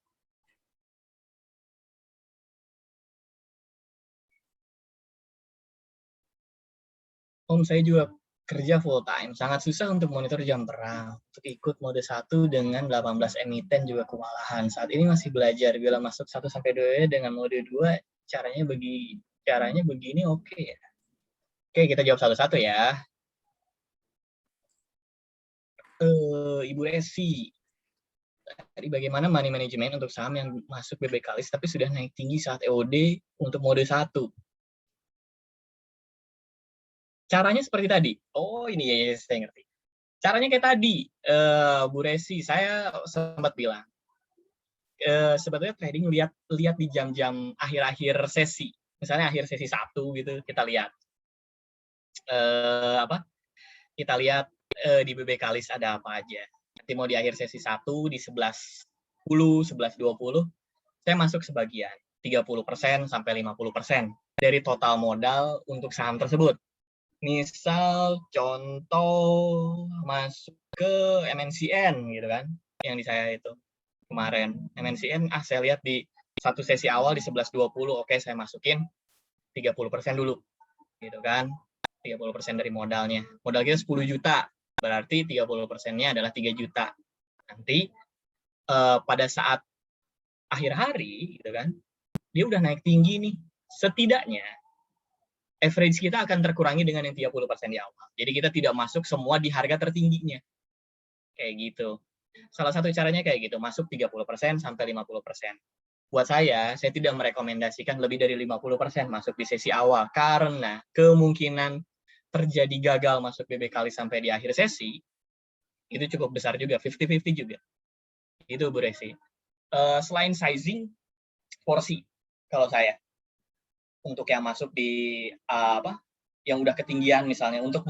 Om, saya juga kerja full time, sangat susah untuk monitor jam terang. Untuk ikut mode 1 dengan 18 emiten juga kewalahan. Saat ini masih belajar, bila masuk 1-2 dengan mode 2, caranya begini oke ya. Oke, kita jawab satu-satu ya. Ibu Resi, tadi bagaimana money management untuk saham yang masuk BBK list tapi sudah naik tinggi saat EOD untuk mode 1? Caranya seperti tadi. Oh, ini ya, saya ngerti. Caranya kayak tadi, Bu Resi, saya sempat bilang. sebetulnya trading lihat di jam-jam akhir-akhir sesi. Misalnya akhir sesi 1 gitu, kita lihat kita lihat di BBKalis ada apa aja. Nanti mau di akhir sesi 1 di 11.10, 11.20, saya masuk sebagian 30% sampai 50% dari total modal untuk saham tersebut. Misal contoh masuk ke MNCN gitu kan, yang di saya itu kemarin. MNCN saya lihat di satu sesi awal di 11.20, oke saya masukin 30% dulu gitu kan. 30% dari modalnya. Modal kita 10 juta, berarti 30%-nya adalah 3 juta. Nanti pada saat akhir hari gitu kan, dia udah naik tinggi nih. Setidaknya average kita akan terkurangi dengan yang 30% di awal. Jadi kita tidak masuk semua di harga tertingginya. Kayak gitu. Salah satu caranya kayak gitu, masuk 30% sampai 50%. Buat saya tidak merekomendasikan lebih dari 50% masuk di sesi awal, karena kemungkinan terjadi gagal masuk BBKalis sampai di akhir sesi, itu cukup besar juga, 50-50 juga. Itu Bu Resi. Selain sizing, porsi, kalau saya. Untuk yang masuk di yang udah ketinggian misalnya, untuk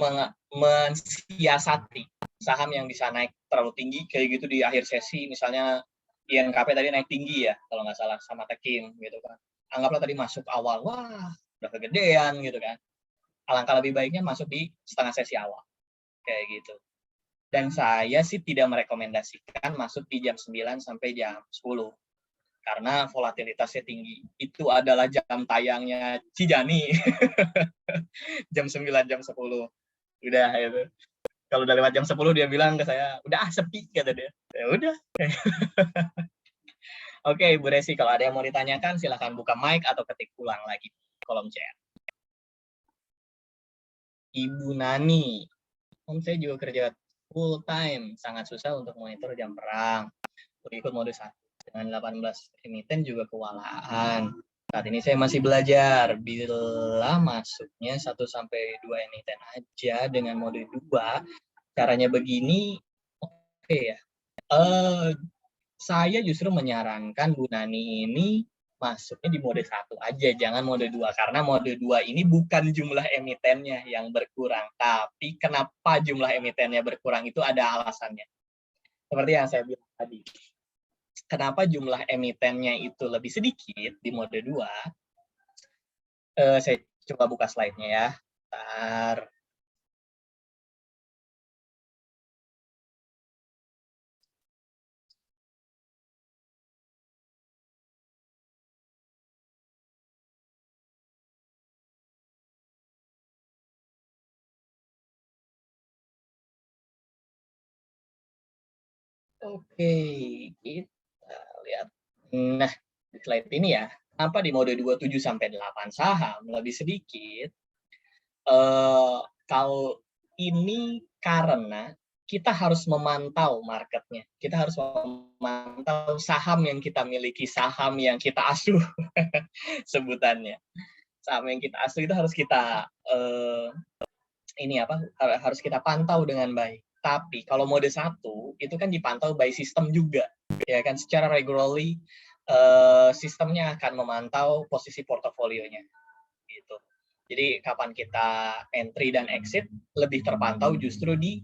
mensiasati saham yang bisa naik terlalu tinggi kayak gitu di akhir sesi, misalnya INKP tadi naik tinggi ya kalau nggak salah sama Tekim gitu kan, anggaplah tadi masuk awal, wah udah kegedean gitu kan, alangkah lebih baiknya masuk di setengah sesi awal kayak gitu. Dan saya sih tidak merekomendasikan masuk di jam 9 sampai jam 10 karena volatilitasnya tinggi. Itu adalah jam tayangnya Cijani. Jam 9, jam 10. Udah itu. Kalau udah lewat jam 10 dia bilang ke saya, udah sepi kata dia. Ya udah. Oke, Bu Resi, kalau ada yang mau ditanyakan silahkan buka mic atau ketik ulang lagi di kolom chat. Ibu Nani, saya juga kerja full time, sangat susah untuk monitor jam perang. Ikut mode 1 dengan 18 emiten juga kewalahan. Saat ini saya masih belajar, bila masuknya 1 sampai 2 emiten aja dengan mode 2, caranya begini, oke ya. Saya justru menyarankan Bu Nani ini masuknya di mode 1 aja, jangan mode 2. Karena mode 2 ini bukan jumlah emitennya yang berkurang, tapi kenapa jumlah emitennya berkurang itu ada alasannya. Seperti yang saya bilang tadi. Kenapa jumlah emitennya itu lebih sedikit di mode 2? Saya coba buka slide-nya ya. Bentar. Oke, kita lihat. Nah, di slide ini ya, kenapa di mode 2 7 sampai 8 saham lebih sedikit? Kalau ini karena kita harus memantau marketnya. Kita harus memantau saham yang kita miliki, saham yang kita asuh sebutannya. Saham yang kita asuh itu harus kita harus kita pantau dengan baik. Tapi kalau mode 1 itu kan dipantau by sistem juga, ya kan, secara regularly sistemnya akan memantau posisi portofolionya, gitu. Jadi kapan kita entry dan exit lebih terpantau justru di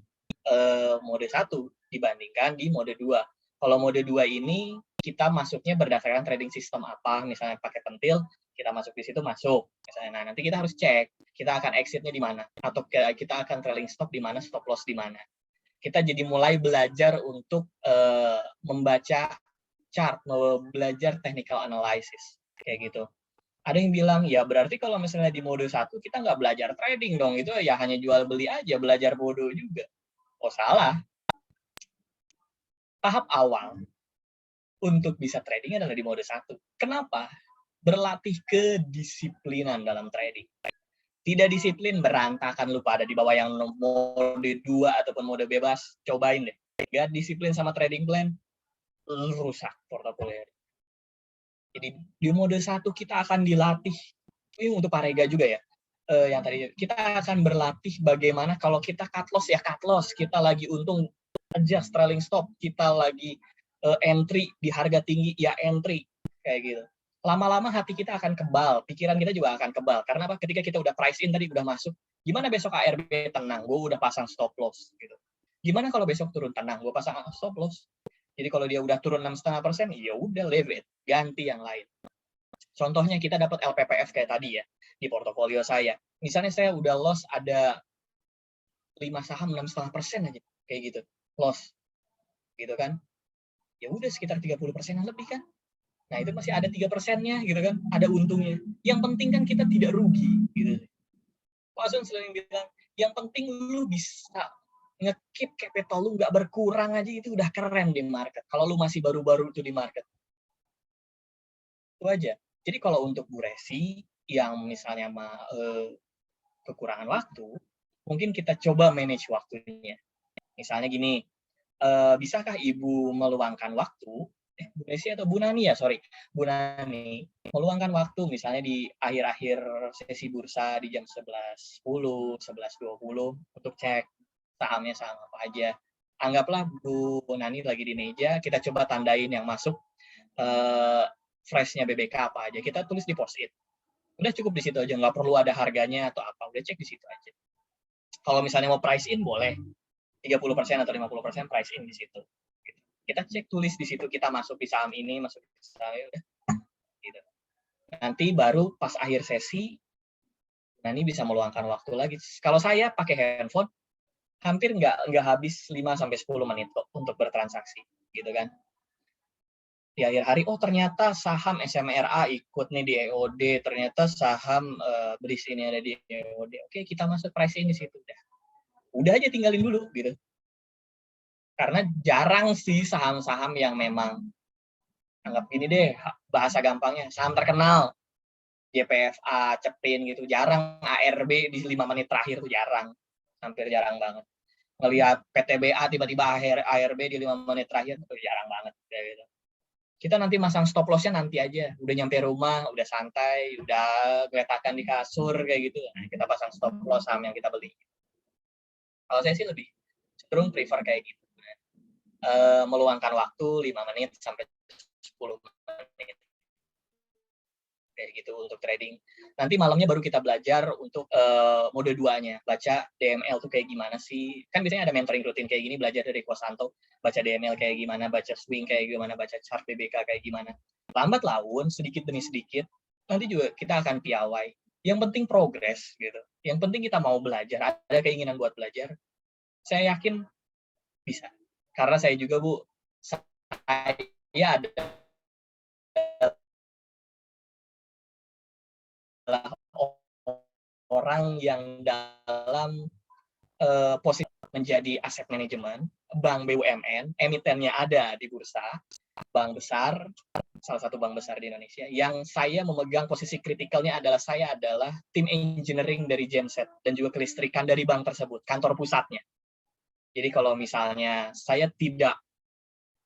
mode 1 dibandingkan di mode 2. Kalau mode 2 ini kita masuknya berdasarkan trading system apa, misalnya pakai pentil, kita masuk di situ masuk. Misalnya, nah nanti kita harus cek kita akan exitnya di mana, atau kita akan trailing stop di mana, stop loss di mana. Kita jadi mulai belajar untuk membaca chart, belajar technical analysis kayak gitu. Ada yang bilang, ya berarti kalau misalnya di mode 1 kita nggak belajar trading dong, itu ya hanya jual beli aja, belajar bodoh juga. Oh salah. Tahap awal untuk bisa trading adalah di mode 1. Kenapa? Berlatih kedisiplinan dalam trading. Tidak disiplin, berantakan, lupa ada di bawah yang mode 2 ataupun mode bebas, cobain deh. Gak disiplin sama trading plan, rusak portofolio. Jadi di mode 1 kita akan dilatih, ini untuk Parega juga ya, yang tadi kita akan berlatih bagaimana kalau kita cut loss ya cut loss, kita lagi untung adjust trailing stop, kita lagi entry di harga tinggi, ya entry, kayak gitu. Lama-lama hati kita akan kebal, pikiran kita juga akan kebal. Karena apa? Ketika kita udah price in tadi, udah masuk, gimana besok ARB tenang, gue udah pasang stop loss. Gitu. Gimana kalau besok turun tenang, gue pasang stop loss. Jadi kalau dia udah turun 6,5%, ya udah leave it, ganti yang lain. Contohnya kita dapat LPPF kayak tadi ya, di portofolio saya. Misalnya saya udah loss ada 5 saham 6,5% aja, kayak gitu, loss. Gitu kan. Ya udah sekitar 30% lebih kan. Nah, itu masih ada 3%-nya gitu kan, ada untungnya. Yang penting kan kita tidak rugi gitu. Pak Sun sering bilang, yang penting lu bisa nge-keep capital lu nggak berkurang aja, itu udah keren di market. Kalau lu masih baru-baru itu di market. Itu aja. Jadi kalau untuk Bu Resi yang misalnya kekurangan waktu, mungkin kita coba manage waktunya. Misalnya gini, bisakah Ibu meluangkan waktu, Bu Resi atau Bu Nani ya, sorry, Bu Nani, meluangkan waktu misalnya di akhir-akhir sesi bursa di jam 11.10, 11.20 untuk cek sahamnya saham apa aja. Anggaplah Bu Nani lagi di meja, kita coba tandain yang masuk, flashnya BBK apa aja, kita tulis di post-it. Udah cukup di situ aja, nggak perlu ada harganya atau apa, udah cek di situ aja. Kalau misalnya mau price in, boleh 30% atau 50% price in di situ. Kita cek, tulis di situ, kita masuk di saham ini, masuk di saham ini, udah. Gitu. Nanti baru pas akhir sesi, Nani bisa meluangkan waktu lagi. Kalau saya pakai handphone, hampir nggak habis 5-10 menit kok untuk bertransaksi, gitu kan. Di akhir hari, oh ternyata saham SMRA ikut nih di EOD, ternyata saham BRIS ini ada di EOD. Oke, kita masuk price in di situ udah. Udah aja tinggalin dulu gitu. Karena jarang sih saham-saham yang memang, anggap gini deh, bahasa gampangnya, saham terkenal, YPFA, Cepin gitu, jarang. ARB di 5 menit terakhir tuh jarang, hampir jarang banget. Ngelihat PTBA tiba-tiba ARB di 5 menit terakhir tuh jarang banget. Gitu. Kita nanti masang stop loss-nya nanti aja, udah nyampe rumah, udah santai, udah geletakan di kasur kayak gitu, nah, kita pasang stop loss saham yang kita beli. Kalau saya sih lebih cenderung prefer kayak gitu, meluangkan waktu 5 menit sampai 10 menit kayak gitu untuk trading. Nanti malamnya baru kita belajar untuk mode 2-nya, baca DML tuh kayak gimana sih. Kan biasanya ada mentoring rutin kayak gini, belajar dari Kosanto, baca DML kayak gimana, baca swing kayak gimana, baca chart BBK kayak gimana. Lambat laun, sedikit demi sedikit, nanti juga kita akan piawai. Yang penting progres gitu. Yang penting kita mau belajar, ada keinginan buat belajar. Saya yakin bisa. Karena saya juga, Bu, saya ada orang yang dalam posisi menjadi aset manajemen, bank BUMN, emitennya ada di bursa, bank besar, salah satu bank besar di Indonesia, yang saya memegang posisi kritikalnya adalah saya adalah tim engineering dari genset dan juga kelistrikan dari bank tersebut, kantor pusatnya. Jadi kalau misalnya saya tidak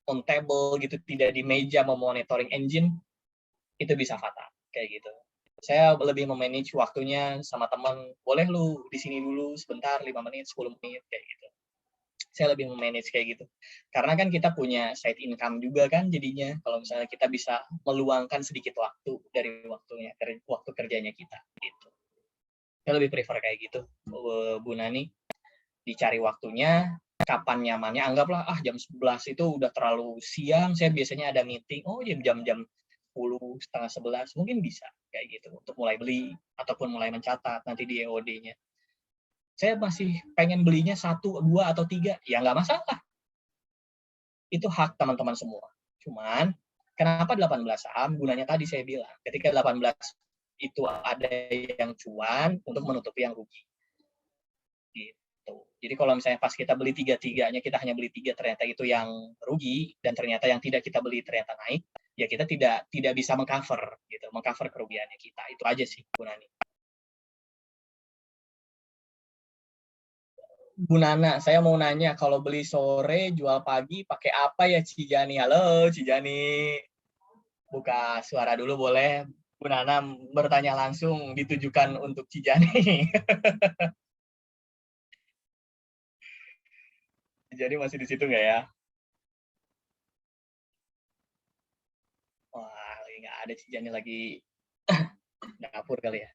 on table gitu, tidak di meja memonitoring engine, itu bisa fatal kayak gitu. Saya lebih memanage waktunya sama teman, boleh lu di sini dulu sebentar, 5 menit, 10 menit, kayak gitu. Saya lebih memanage kayak gitu. Karena kan kita punya side income juga kan jadinya, kalau misalnya kita bisa meluangkan sedikit waktu dari waktu kerjanya kita. Gitu. Saya lebih prefer kayak gitu, Bu Nani. Dicari waktunya, kapan nyamannya, anggaplah jam 11 itu udah terlalu siang, saya biasanya ada meeting, jam 10, setengah 11, mungkin bisa kayak gitu untuk mulai beli ataupun mulai mencatat nanti di EOD-nya. Saya masih pengen belinya 1, 2, atau 3, ya nggak masalah. Itu hak teman-teman semua. Cuman, kenapa 18 saham? Gunanya tadi saya bilang, ketika 18 itu ada yang cuan untuk menutupi yang rugi. Gitu. Jadi kalau misalnya pas kita beli 3-3-nya, kita hanya beli 3, ternyata itu yang rugi, dan ternyata yang tidak kita beli ternyata naik, ya kita tidak bisa mengcover gitu, mengcover kerugiannya kita. Itu aja sih, Bu Nani. Bu Nana, saya mau nanya, kalau beli sore, jual pagi, pakai apa ya Cijani? Halo Cijani, buka suara dulu boleh? Bu Nana bertanya langsung, ditujukan untuk Cijani. Cijani masih di situ nggak ya? ada Cijani lagi dapur kali ya.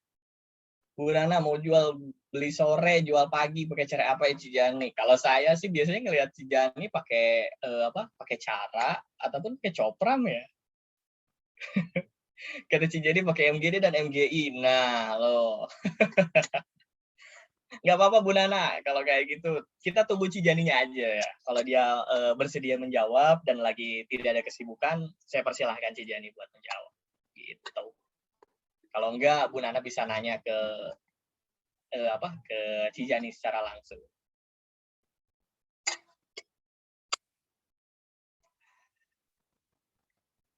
Bu Nana mau beli sore, jual pagi pakai cara apa ya Cijani? Kalau saya sih biasanya ngelihat Cijani pakai pakai cara ataupun pakai copram ya. Kata Cijani pakai MGD dan MGI. Nah, loh. Nggak apa-apa Bu Nana, kalau kayak gitu. Kita tunggu Cijaninya aja ya. Kalau dia bersedia menjawab dan lagi tidak ada kesibukan, saya persilahkan Cijani buat menjawab. Gitu. Kalau enggak, Bu Nana bisa nanya ke ke Cijani secara langsung.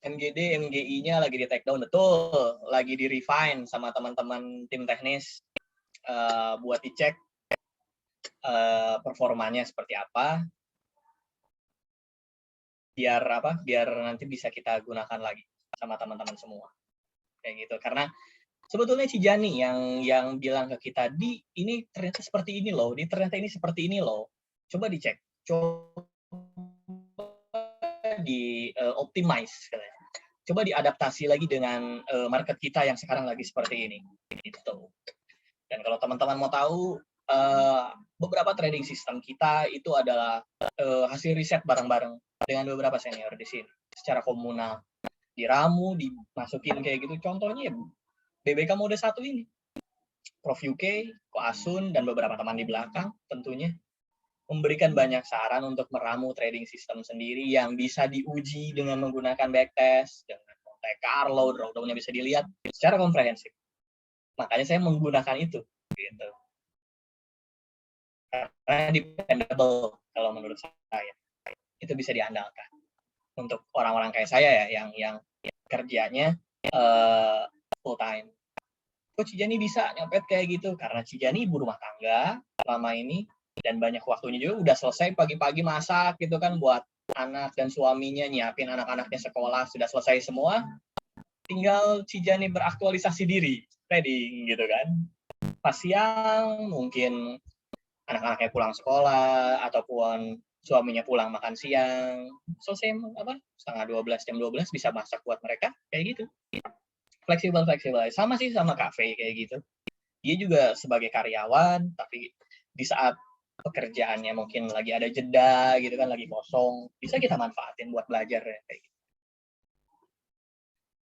MGD, MGI-nya lagi di take down, betul. Lagi di refine sama teman-teman tim teknis buat dicek performanya seperti apa. Biar nanti bisa kita gunakan lagi sama teman-teman semua. Kayak gitu. Karena sebetulnya Cijani yang bilang ke kita, ini ternyata seperti ini loh, ternyata ini seperti ini loh. Coba dicek. Coba di optimize katanya. Coba diadaptasi lagi dengan market kita yang sekarang lagi seperti ini. Gitu. Dan kalau teman-teman mau tahu, beberapa trading system kita itu adalah hasil riset bareng-bareng dengan beberapa senior di sini. Secara komunal. Diramu, dimasukin kayak gitu. Contohnya BBK mode 1 ini. Prof UK, Ko Asun, dan beberapa teman di belakang tentunya memberikan banyak saran untuk meramu trading system sendiri yang bisa diuji dengan menggunakan backtest, dengan Monte Carlo, drawdown-nya bisa dilihat secara komprehensif. Makanya saya menggunakan itu, gitu. Karena dependable kalau menurut saya, itu bisa diandalkan. Untuk orang-orang kayak saya ya, yang kerjanya full time. Kok Cijani bisa nyopet kayak gitu? Karena Cijani ibu rumah tangga selama ini, dan banyak waktunya juga udah selesai pagi-pagi masak gitu kan buat anak dan suaminya, nyiapin anak-anaknya sekolah, sudah selesai semua, tinggal Cijani beraktualisasi diri trading gitu kan. Pas siang mungkin anak-anaknya pulang sekolah ataupun suaminya pulang makan siang, selesai setengah 12, jam 12 bisa masak buat mereka kayak gitu. Fleksibel sama sih sama kafe kayak gitu. Dia juga sebagai karyawan, tapi di saat pekerjaannya mungkin lagi ada jeda gitu kan, lagi kosong, bisa kita manfaatin buat belajar ya kayak gitu.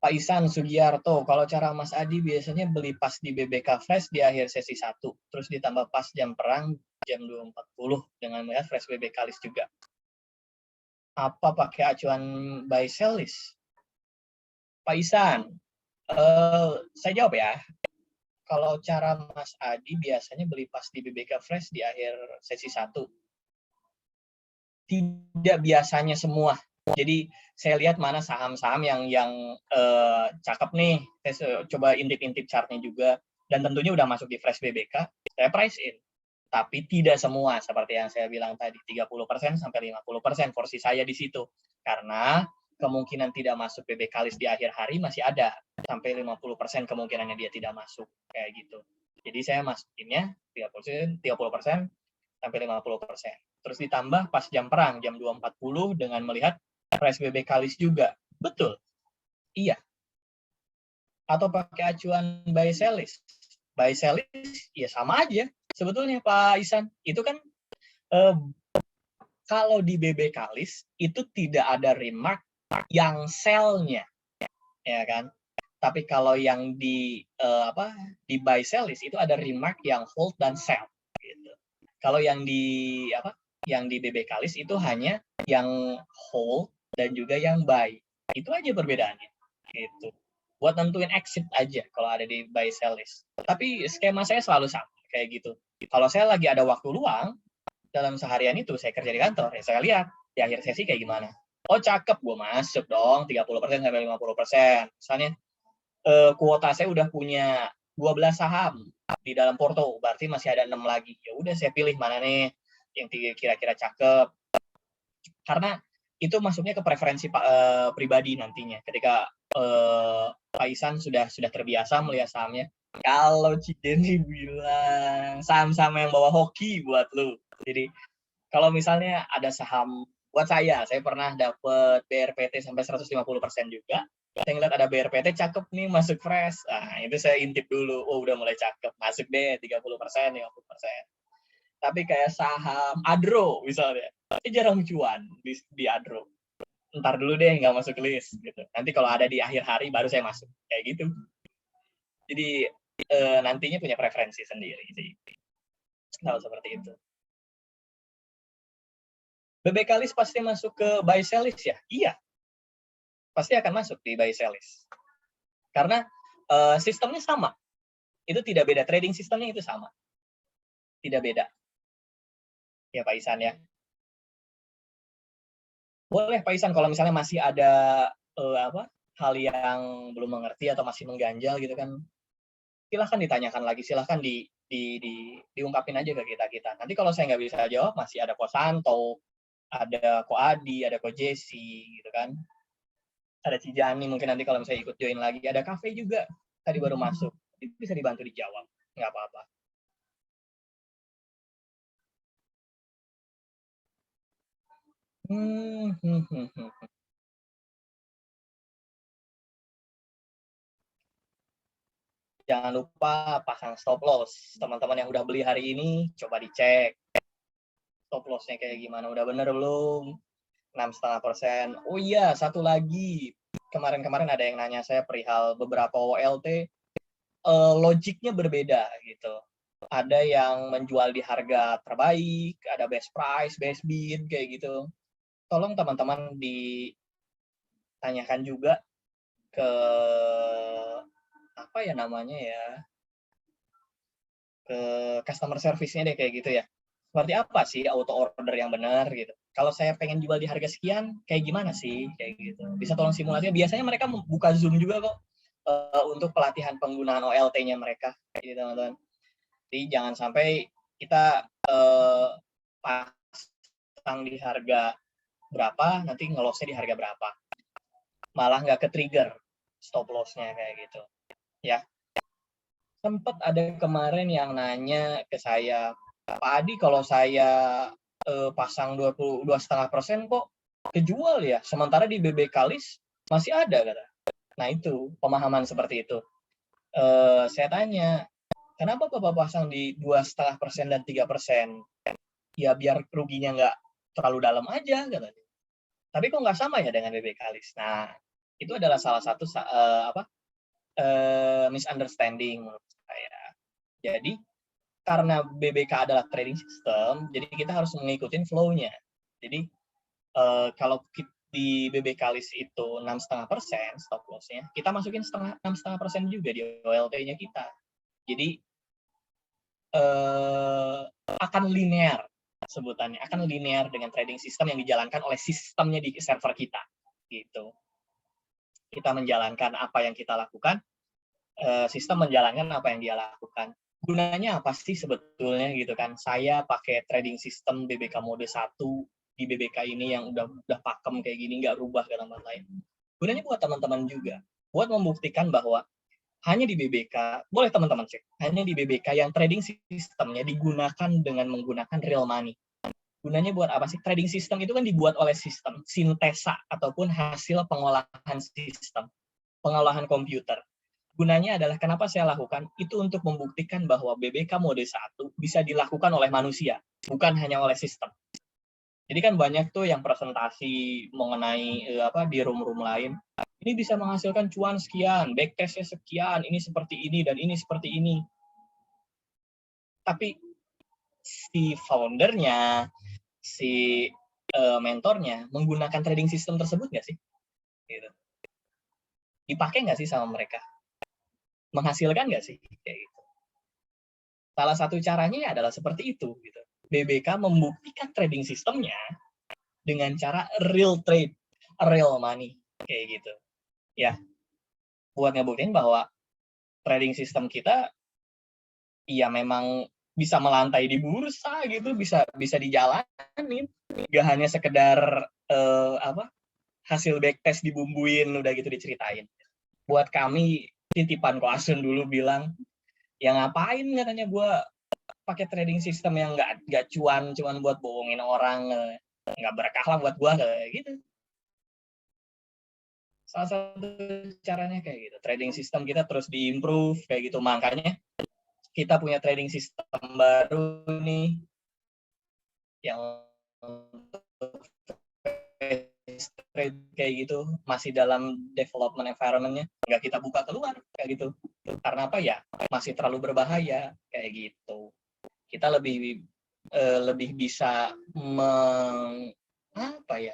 Pak Isan Sugiarto, kalau cara Mas Adi biasanya beli pas di BBK Flash di akhir sesi 1, terus ditambah pas jam perang jam 2.40 dengan melihat Flash BBK list juga. Apa pakai acuan buy sell list? Pak Isan, saya jawab ya. Kalau cara Mas Adi biasanya beli pas di BBK Fresh di akhir sesi 1. Tidak biasanya semua. Jadi saya lihat mana saham-saham yang cakep nih. Saya coba intip-intip chartnya juga. Dan tentunya udah masuk di Fresh BBK, saya price in. Tapi tidak semua, seperti yang saya bilang tadi, 30% sampai 50% porsi saya di situ. Karena kemungkinan tidak masuk BBK list di akhir hari masih ada. Sampai 50% kemungkinannya dia tidak masuk. Kayak gitu. Jadi saya masukinnya 30% sampai 50%. Terus ditambah pas jam perang, jam 2.40 dengan melihat price BBK list juga. Betul. Iya. Atau pakai acuan buy sell list. Buy sell list, ya sama aja. Sebetulnya Pak Isan, itu kan kalau di BBK list, itu tidak ada remark yang sell-nya. Ya kan? Tapi kalau yang di buy sell list itu ada remark yang hold dan sell gitu. Kalau yang di BBK list itu hanya yang hold dan juga yang buy. Itu aja perbedaannya gitu. Buat nentuin exit aja kalau ada di buy sell list. Tapi skema saya selalu sama kayak gitu. Kalau saya lagi ada waktu luang dalam seharian itu, saya kerja di kantor, ya saya lihat di akhir sesi kayak gimana. Oh cakep, gue masuk dong 30% sampai 50%. Misalnya kuota saya udah punya 12 saham di dalam porto, berarti masih ada 6 lagi. Ya udah saya pilih mana nih yang kira-kira cakep. Karena itu masuknya ke preferensi pribadi nantinya. Ketika Pak Isan sudah terbiasa melihat sahamnya. Kalau Cijeni bilang saham-saham yang bawa hoki buat lu. Jadi kalau misalnya ada saham buat saya pernah dapat BRPT sampai 150% juga. Saya ngeliat ada BRPT cakep nih, masuk fresh. Nah, itu saya intip dulu. Oh, udah mulai cakep. Masuk deh 30%, 50%. Tapi kayak saham Adro misalnya, jarang cuan di Adro. Ntar dulu deh, nggak masuk list. Gitu. Nanti kalau ada di akhir hari, baru saya masuk. Kayak gitu. Jadi, nantinya punya preferensi sendiri sih. Kalau seperti itu. BBK list pasti masuk ke buy sell list ya? Iya. Pasti akan masuk di buy sell list. Karena sistemnya sama. Itu tidak beda. Trading sistemnya itu sama. Tidak beda. Ya Pak Isan ya. Boleh Pak Isan kalau misalnya masih ada hal yang belum mengerti atau masih mengganjal gitu kan. Silahkan ditanyakan lagi, silahkan diungkapin aja ke kita. Nanti kalau saya nggak bisa jawab, masih ada Ko Santo, ada Ko Adi, ada Ko Jesse, gitu kan. Ada Cijani, mungkin nanti kalau misalnya ikut join lagi. Ada Cafe juga, tadi baru masuk. Itu bisa dibantu dijawab, nggak apa-apa. Jangan lupa pasang stop loss. Teman-teman yang udah beli hari ini, coba dicek. Stop loss-nya kayak gimana, udah bener belum? 6,5%. Oh iya, satu lagi. Kemarin-kemarin ada yang nanya saya perihal beberapa OLT. Logiknya berbeda gitu. Ada yang menjual di harga terbaik, ada best price, best bid, kayak gitu. Tolong teman-teman ditanyakan juga ke apa ya namanya ya, ke customer service-nya deh kayak gitu ya. Seperti apa sih auto order yang benar gitu. Kalau saya pengen jual di harga sekian, kayak gimana sih kayak gitu. Bisa tolong simulasinya. Biasanya mereka buka Zoom juga kok untuk pelatihan penggunaan OLT-nya mereka, gitu teman-teman. Jadi jangan sampai kita pasang di harga berapa, nanti nge-loss-nya di harga berapa. Malah nggak ke-trigger stop loss-nya kayak gitu. Ya. Sempat ada kemarin yang nanya ke saya, Pak Adi, kalau saya pasang 22,5% kok kejual ya, sementara di BBK list masih ada kata. Nah itu pemahaman seperti itu. Saya tanya, kenapa Bapak pasang di 2,5% dan 3%? Ya biar ruginya nggak terlalu dalam aja katanya. Tapi kok nggak sama ya dengan BBK list? Nah itu adalah salah satu misunderstanding menurut saya. Jadi karena BBK adalah trading system, jadi kita harus mengikuti flow-nya. Jadi kalau di BBK list itu 6,5% stop loss-nya, kita masukin 6,5% juga di OLT-nya kita. Jadi akan linear sebutannya, akan linear dengan trading system yang dijalankan oleh sistemnya di server kita. Gitu. Kita menjalankan apa yang kita lakukan, sistem menjalankan apa yang dia lakukan. Gunanya apa sih sebetulnya gitu kan? Saya pakai trading system BBK mode 1 di BBK ini yang udah pakem kayak gini, nggak rubah ke tempat lain. Gunanya buat teman-teman juga, buat membuktikan bahwa hanya di BBK, boleh teman-teman cek, hanya di BBK yang trading sistemnya digunakan dengan menggunakan real money. Gunanya buat apa sih? Trading system itu kan dibuat oleh sistem, sintesa ataupun hasil pengolahan sistem, pengolahan komputer. Gunanya adalah kenapa saya lakukan itu untuk membuktikan bahwa BBK mode 1 bisa dilakukan oleh manusia, bukan hanya oleh sistem. Jadi kan banyak tuh yang presentasi mengenai di room-room lain. Ini bisa menghasilkan cuan sekian, backtestnya sekian, ini seperti ini dan ini seperti ini. Tapi si foundernya, si mentornya menggunakan trading system tersebut nggak sih? Gitu. Dipakai nggak sih sama mereka? Menghasilkan nggak sih? Kayak gitu. Salah satu caranya adalah seperti itu. Gitu. BBK membuktikan trading sistemnya dengan cara real trade, real money, kayak gitu. Ya, buat ngebuktiin bahwa trading system kita, ya memang bisa melantai di bursa gitu, bisa dijalanin, nggak hanya sekedar hasil backtest dibumbuin udah gitu diceritain. Buat kami titipan Ko Asun dulu bilang, ya ngapain katanya gue pakai trading system yang nggak cuan buat bohongin orang, nggak berkah lah buat gue kayak gitu. Salah satu caranya kayak gitu. Trading system kita terus diimprove kayak gitu. Makanya kita punya trading system baru nih yang trade kayak gitu masih dalam development environment-nya, nggak kita buka keluar kayak gitu. Karena apa ya? Masih terlalu berbahaya kayak gitu. Kita lebih bisa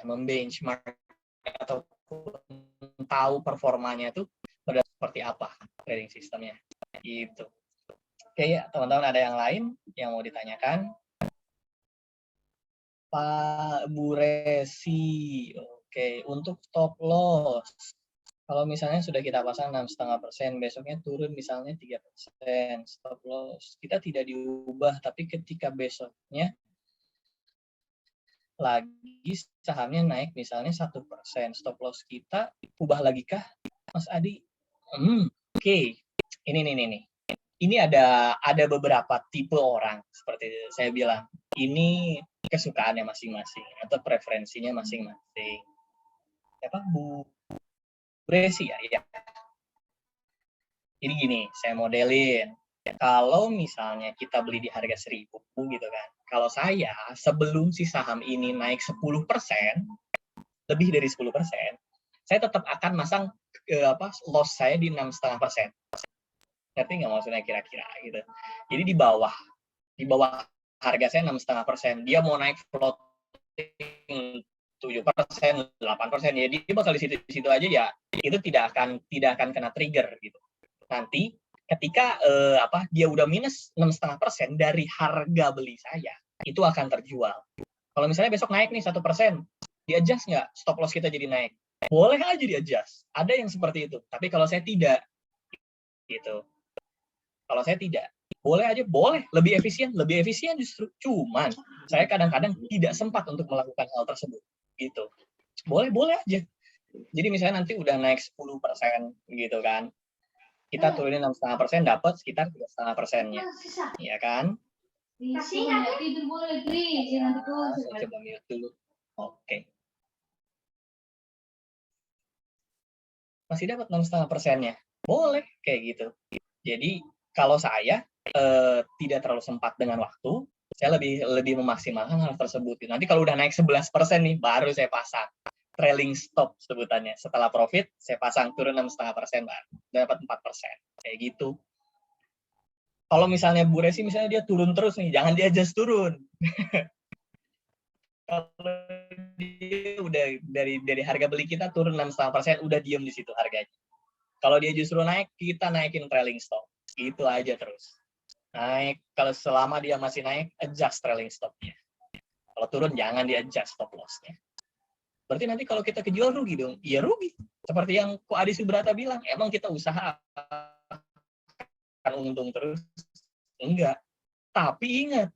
membenchmark atau tahu performanya itu seperti apa trading sistemnya gitu. Oke ya, teman-teman ada yang lain yang mau ditanyakan? Pak Buresi, oke. Untuk stop loss, kalau misalnya sudah kita pasang 6,5%, besoknya turun misalnya 3%, stop loss kita tidak diubah, tapi ketika besoknya lagi sahamnya naik misalnya 1%, stop loss kita ubah lagi kah, Mas Adi? Oke. Ini ada beberapa tipe orang seperti saya bilang. Ini kesukaannya masing-masing atau preferensinya masing-masing. Siapa Bu Bresi ya? Iya. Jadi gini, saya modelin. Kalau misalnya kita beli di harga 1.000 gitu kan. Kalau saya sebelum si saham ini naik 10%, lebih dari 10%, saya tetap akan masang loss saya di 6,5%. Ngerti nggak maksudnya kira-kira gitu. Jadi di bawah harga saya 6,5%. Dia mau naik floating 7%, 8%, ya dia bakal di situ aja ya. Itu tidak akan kena trigger gitu. Nanti ketika dia udah minus 6,5% dari harga beli saya, itu akan terjual. Kalau misalnya besok naik nih 1%, di-adjust nggak stop loss kita jadi naik? Boleh aja di-adjust. Ada yang seperti itu. Tapi kalau saya tidak, gitu. Kalau saya tidak, boleh lebih efisien justru. Cuman saya kadang-kadang tidak sempat untuk melakukan hal tersebut, gitu. Boleh aja. Jadi misalnya nanti udah naik 10% gitu kan, kita turunin 6,5%, dapat sekitar 3,5%-nya, ya kan? Saya coba mute dulu. Oke. Masih dapat 6,5%-nya. Boleh kayak gitu. Jadi kalau saya tidak terlalu sempat dengan waktu, saya lebih memaksimalkan hal tersebut. Nanti kalau udah naik 11% nih, baru saya pasang trailing stop sebutannya. Setelah profit, saya pasang turun 6,5%, baru dapat 4%. Kayak gitu. Kalau misalnya Bu Resi, misalnya dia turun terus nih, jangan dia adjust turun. Kalau dia udah dari harga beli kita turun 6,5%, udah diem di situ harganya. Kalau dia justru naik, kita naikin trailing stop. Gitu aja terus. Naik, kalau selama dia masih naik, adjust trailing stop-nya. Kalau turun, jangan di-adjust stop loss-nya. Berarti nanti kalau kita kejual rugi dong? Iya rugi. Seperti yang Ko Adi Subrata bilang, emang kita usaha akan untung terus? Enggak. Tapi ingat,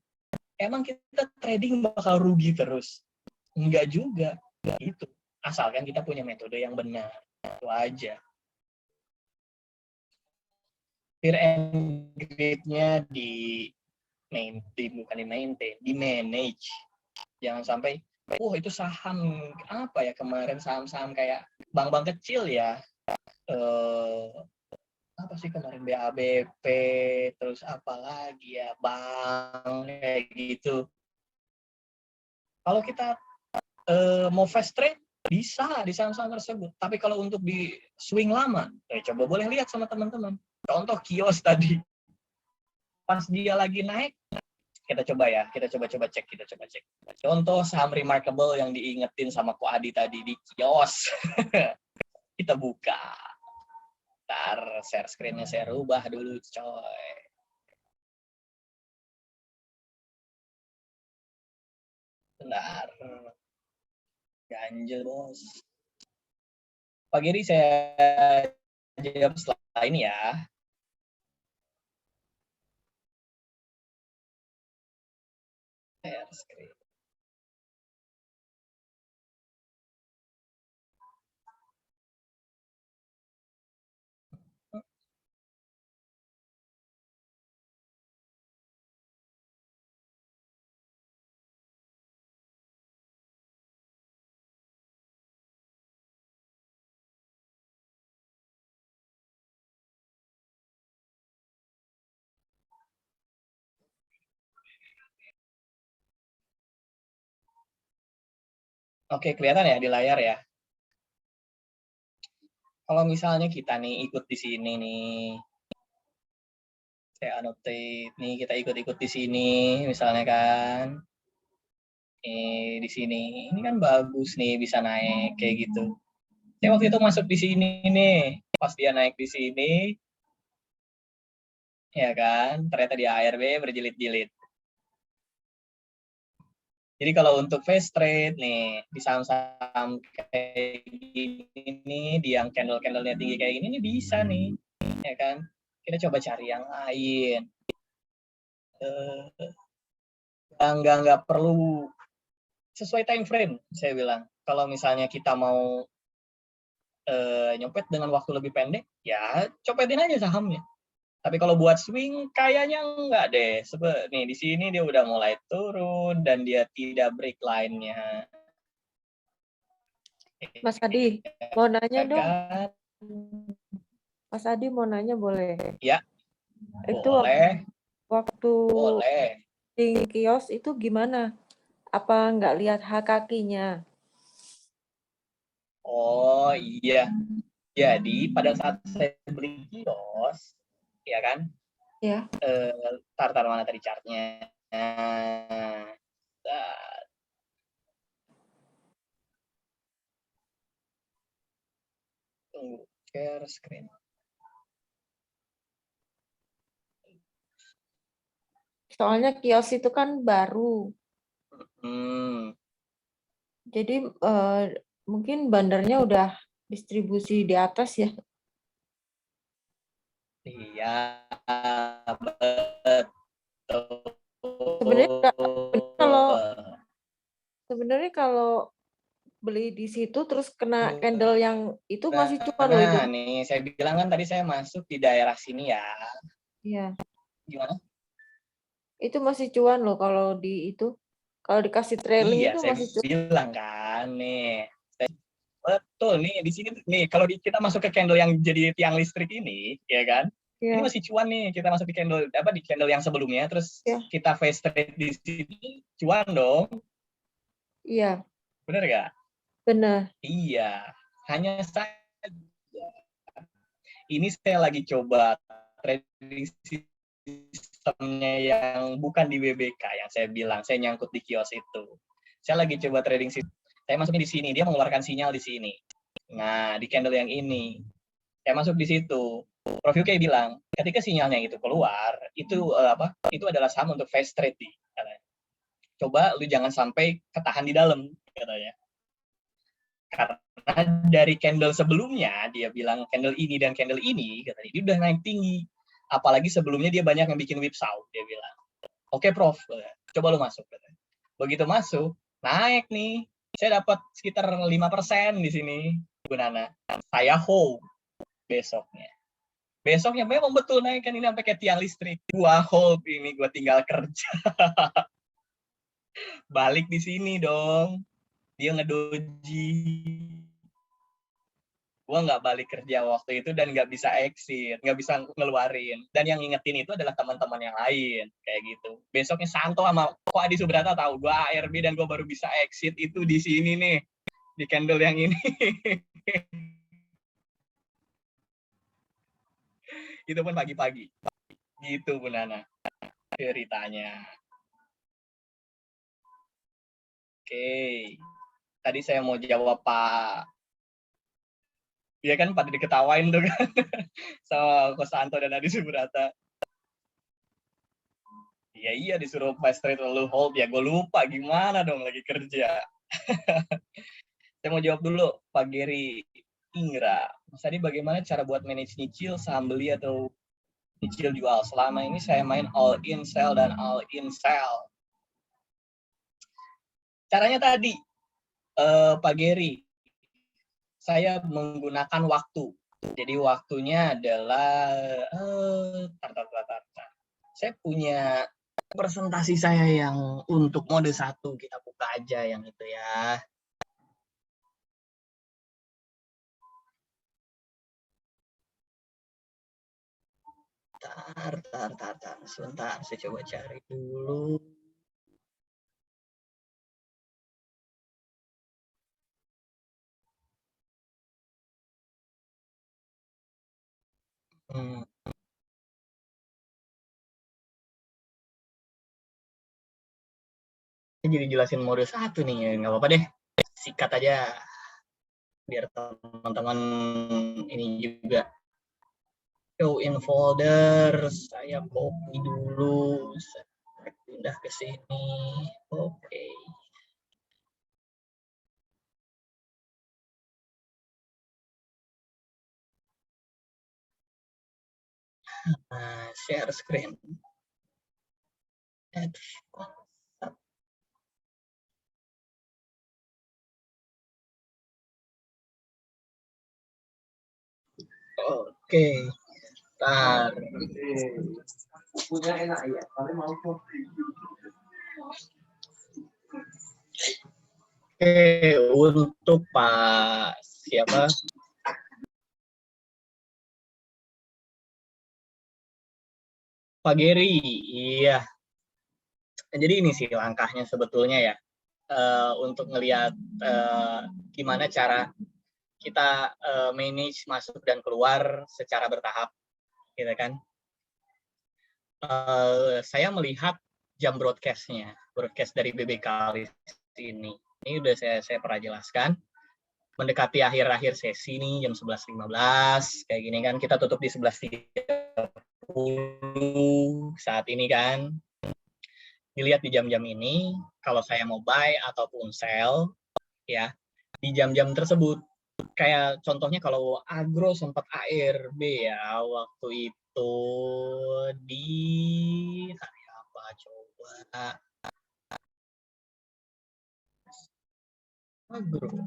emang kita trading bakal rugi terus? Enggak juga. Itu. Asalkan kita punya metode yang benar. Itu aja. Fear and greed-nya bukan di manage. Jangan sampai, itu saham apa ya kemarin, saham-saham kayak bank-bank kecil ya, apa sih kemarin, BABP, terus apa lagi ya, bank kayak gitu. Kalau kita mau fast trade, bisa di saham-saham tersebut. Tapi kalau untuk di swing lama, coba boleh lihat sama teman-teman. Contoh kios tadi, pas dia lagi naik, kita coba cek. Contoh saham Remarkable yang diingetin sama Ko Adi tadi di kios. Kita buka. Ntar share screen-nya saya rubah dulu, coy. Bentar. Ganjel, bos. Pak Giri, saya jawab setelah ini ya. Share screen. Oke, kelihatan ya di layar ya. Kalau misalnya kita nih ikut di sini nih, saya annotate nih, kita ikut-ikut di sini, misalnya kan, di sini, ini kan bagus nih bisa naik kayak gitu. Saya waktu itu masuk di sini nih, pas dia naik di sini, ya kan, ternyata di ARB berjilid-jilid. Jadi kalau untuk fast trade nih, di saham-saham kayak gini, di yang candle-candlenya tinggi kayak gini, ini bisa nih, ya kan. Kita coba cari yang lain. Nggak perlu sesuai time frame, saya bilang. Kalau misalnya kita mau nyopet dengan waktu lebih pendek, ya copetin aja sahamnya. Tapi kalau buat swing, kayaknya enggak deh. Nih, di sini dia udah mulai turun dan dia tidak break line-nya. Mas Adi, mau nanya Ya dong. kan? Mas Adi mau nanya boleh? Ya, Itu boleh. waktu Boleh. di kios itu gimana? Apa nggak lihat hak kakinya? Oh iya. Jadi pada saat saya beli kios, ya kan? Ya. Tar mana tadi chartnya? Nah, tunggu, share screen. Soalnya kios itu kan baru. Jadi mungkin bandarnya udah distribusi di atas ya. Iya, betul. Sebenarnya kalau beli di situ terus kena candle yang itu masih cuan loh itu. Nah, nih saya bilang kan tadi saya masuk di daerah sini ya. Iya. Gimana? Itu masih cuan loh kalau di itu. Kalau dikasih trailing Iya, itu saya masih cuan. bilang kan nih. Betul nih di sini nih kalau kita masuk ke candle yang jadi tiang listrik ini, ya kan? Ini Iya. masih cuan nih kita masuk di candle di candle yang sebelumnya terus Ya. kita fast trade di sini cuan dong. Iya. Benar nggak? Benar. Iya. Hanya saja ini saya lagi coba trading sistemnya yang bukan di WBK yang saya bilang, saya nyangkut di kios itu. Saya lagi coba trading sistem. Saya masukin di sini, dia mengeluarkan sinyal di sini. Nah, di candle yang ini, saya masuk di situ. Prof UK bilang, ketika sinyalnya itu keluar, itu Itu adalah saham untuk fast trade, katanya. Coba lu jangan sampai ketahan di dalam, katanya. Karena dari candle sebelumnya, dia bilang candle ini dan candle ini, katanya, dia udah naik tinggi. Apalagi sebelumnya dia banyak yang bikin whipsaw, dia bilang. Oke, Prof, coba lu masuk. Katanya. Begitu masuk, naik nih. Saya dapat sekitar 5% di sini, Bu Nana. Saya hold besoknya. Besoknya memang betul naik kan ini sampai kayak tiang listrik. Gua hold ini, gua tinggal kerja. Balik di sini dong. Dia ngedoji. Gua nggak balik kerja waktu itu dan nggak bisa exit, nggak bisa ngeluarin. Dan yang ngingetin itu adalah teman-teman yang lain, kayak gitu. Besoknya Santo sama Ko Adi Subrata tahu gua ARB dan gua baru bisa exit itu di sini nih, di candle yang ini. Itu pun pagi-pagi. Gitu Bu Nana ceritanya. Oke. Tadi saya mau jawab Pak. Iya kan pada diketawain tuh kan sama Kosanto dan Adi Subrata. Iya disuruh fast trade lalu hold ya gue lupa gimana dong lagi kerja. Saya mau jawab dulu Pak Geri Ingra. Mas Adi bagaimana cara buat manage nyicil saham beli atau nyicil jual? Selama ini saya main all in sell dan all in sell. Caranya tadi Pak Geri, saya menggunakan waktu. Jadi waktunya adalah saya punya presentasi saya yang untuk mode 1 kita buka aja yang itu ya. Tar. Sebentar, saya coba cari dulu. Hmm. Saya jadi jelasin mode 1 nih, nggak apa-apa deh. Sikat aja biar teman-teman ini juga. Show in folder, saya copy dulu, saya pindah ke sini. Oke. Nah, share screen. Add WhatsApp. Oke. Ntar. Punya enak ya, tapi mau Oke, untuk Pak siapa? Pak Geri. Iya. Jadi ini sih langkahnya sebetulnya ya. Untuk ngelihat gimana cara kita manage masuk dan keluar secara bertahap, gitu kan? Saya melihat jam broadcast-nya, broadcast dari BBK ini. Ini udah saya pernah jelaskan. Mendekati akhir-akhir sesi nih, jam 11.15, kayak gini kan, kita tutup di 11.30 saat ini kan. Dilihat di jam-jam ini, kalau saya mau buy ataupun sell, ya, di jam-jam tersebut. Kayak contohnya kalau agro sempat ARB ya, waktu itu di hari apa coba? Agro.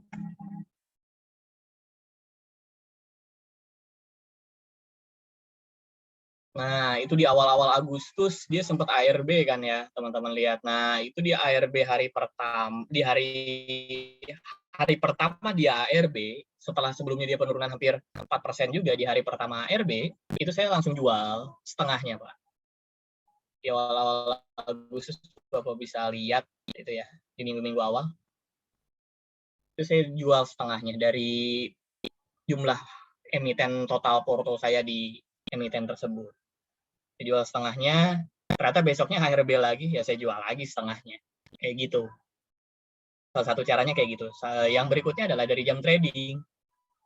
Nah, itu di awal-awal Agustus dia sempat ARB kan ya, teman-teman lihat. Nah, itu di ARB hari pertama, di hari pertama dia ARB, setelah sebelumnya dia penurunan hampir 4% juga di hari pertama ARB, itu saya langsung jual setengahnya, Pak. Di awal-awal Agustus Bapak bisa lihat itu ya, di minggu-minggu awal. Itu saya jual setengahnya dari jumlah emiten total porto saya di emiten tersebut. Dijual setengahnya, ternyata besoknya HRB lagi, ya saya jual lagi setengahnya. Kayak gitu. Salah satu caranya kayak gitu. Yang berikutnya adalah dari jam trading.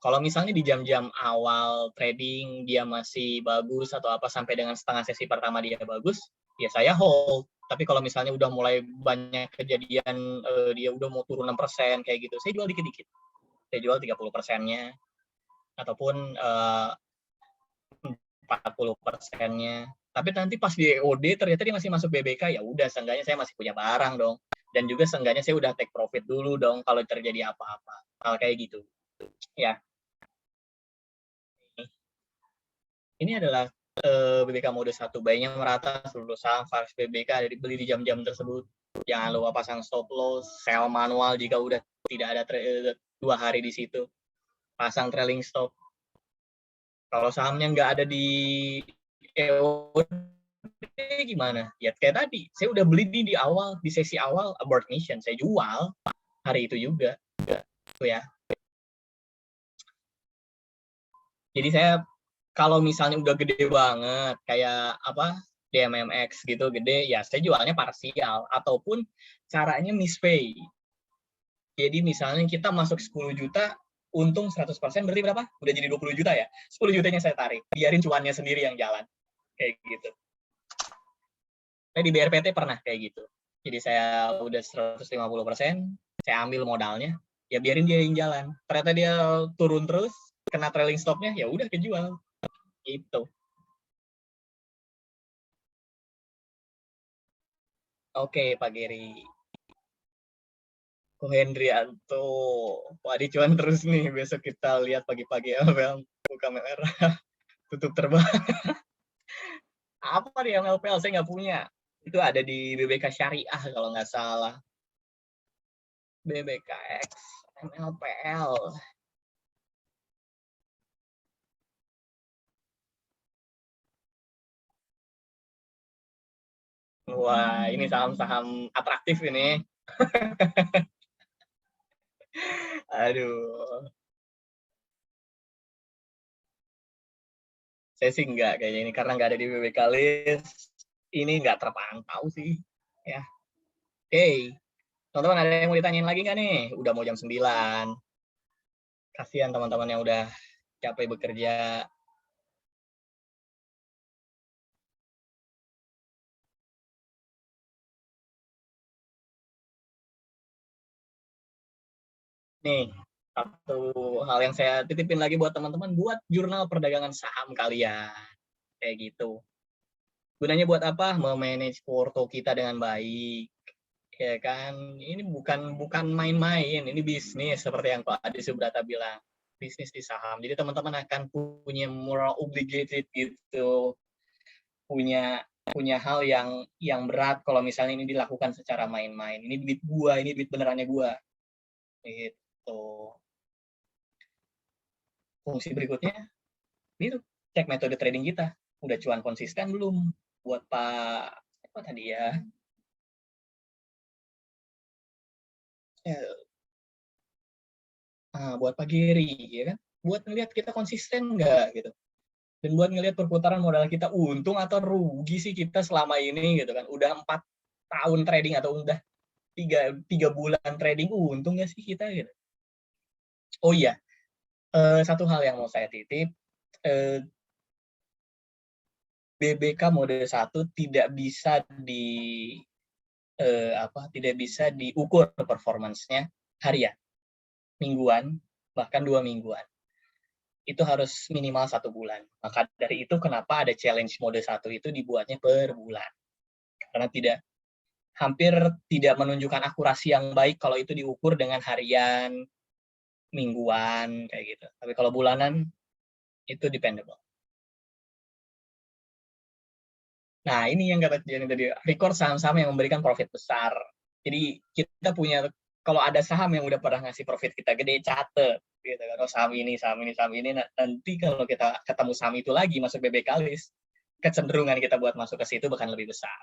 Kalau misalnya di jam-jam awal trading dia masih bagus atau apa sampai dengan setengah sesi pertama dia bagus, ya saya hold. Tapi kalau misalnya udah mulai banyak kejadian dia udah mau turun 6% kayak gitu, saya jual dikit-dikit. Saya jual 30%-nya ataupun 40%-nya. Tapi nanti pas di EOD ternyata dia masih masuk BBK, ya udah seenggaknya saya masih punya barang dong. Dan juga seenggaknya saya udah take profit dulu dong kalau terjadi apa-apa. Hal kayak gitu. Ya. Ini adalah BBK mode 1, buy-nya merata seluruh saham Fares BBK dibeli di jam-jam tersebut. Jangan lupa pasang stop loss, sell manual jika udah tidak ada 2 hari di situ. Pasang trailing stop. Kalau sahamnya nggak ada di EOD gimana? Ya kayak tadi, saya udah beli di awal, di sesi awal abort mission, saya jual hari itu juga. Tuh ya. Jadi saya kalau misalnya udah gede banget kayak apa DMMX gitu gede ya saya jualnya parsial ataupun caranya mispay. Jadi misalnya kita masuk 10 juta untung 100% berarti berapa? Udah jadi 20 juta ya. 10 jutanya saya tarik, biarin cuannya sendiri yang jalan. Kayak gitu. Saya di BRPT pernah kayak gitu. Jadi saya udah 150%, saya ambil modalnya, ya biarin dia yang jalan. Ternyata dia turun terus, kena trailing stopnya, ya udah kejual. Gitu. Oke, Pak Geri. Ko Hendrianto. Wah, dicuan terus nih. Besok kita lihat pagi-pagi MLPL buka merah. Tutup terbang. Apa nih MLPL? Saya nggak punya. Itu ada di BBK Syariah kalau nggak salah. BBKX MLPL. Wah, ini saham-saham atraktif ini. Aduh. Saya sih enggak kayaknya ini karena nggak ada di BBK list. Ini nggak terpantau sih. Ya. Oke. Teman-teman ada yang mau ditanyain lagi nggak nih? Udah mau jam 9. Kasihan teman-teman yang udah capek bekerja. Nih, satu hal yang saya titipin lagi buat teman-teman, buat jurnal perdagangan saham kalian. Kayak gitu. Gunanya buat apa? Memanage porto kita dengan baik. Ya kan, ini bukan main-main, ini bisnis seperti yang Pak Adi Subrata bilang, bisnis di saham. Jadi teman-teman akan punya moral obligated gitu, punya hal yang berat kalau misalnya ini dilakukan secara main-main. Ini duit gua, ini duit benerannya gua. Gitu. Fungsi berikutnya, itu cek metode trading kita. Udah cuan konsisten belum? Buat Pak apa tadi ya? Buat Pak Giri, ya kan? Buat ngelihat kita konsisten nggak gitu. Dan buat ngelihat perputaran modal kita untung atau rugi sih kita selama ini gitu kan. Udah 4 tahun trading atau udah 3 bulan trading untung nggak sih kita gitu. Oh iya, satu hal yang mau saya titip, BBK mode 1 tidak bisa tidak bisa diukur performance-nya harian, mingguan, bahkan 2 mingguan. Itu harus minimal 1 bulan. Maka dari itu kenapa ada challenge mode 1 itu dibuatnya per bulan. Karena hampir tidak menunjukkan akurasi yang baik kalau itu diukur dengan harian, mingguan, kayak gitu. Tapi kalau bulanan, itu dependable. Nah, ini yang kata Jenny tadi, record saham-saham yang memberikan profit besar. Jadi kita punya, kalau ada saham yang udah pernah ngasih profit kita gede, catet. Gitu kan, oh saham ini. Nanti kalau kita ketemu saham itu lagi masuk BBK list, kecenderungan kita buat masuk ke situ bahkan lebih besar.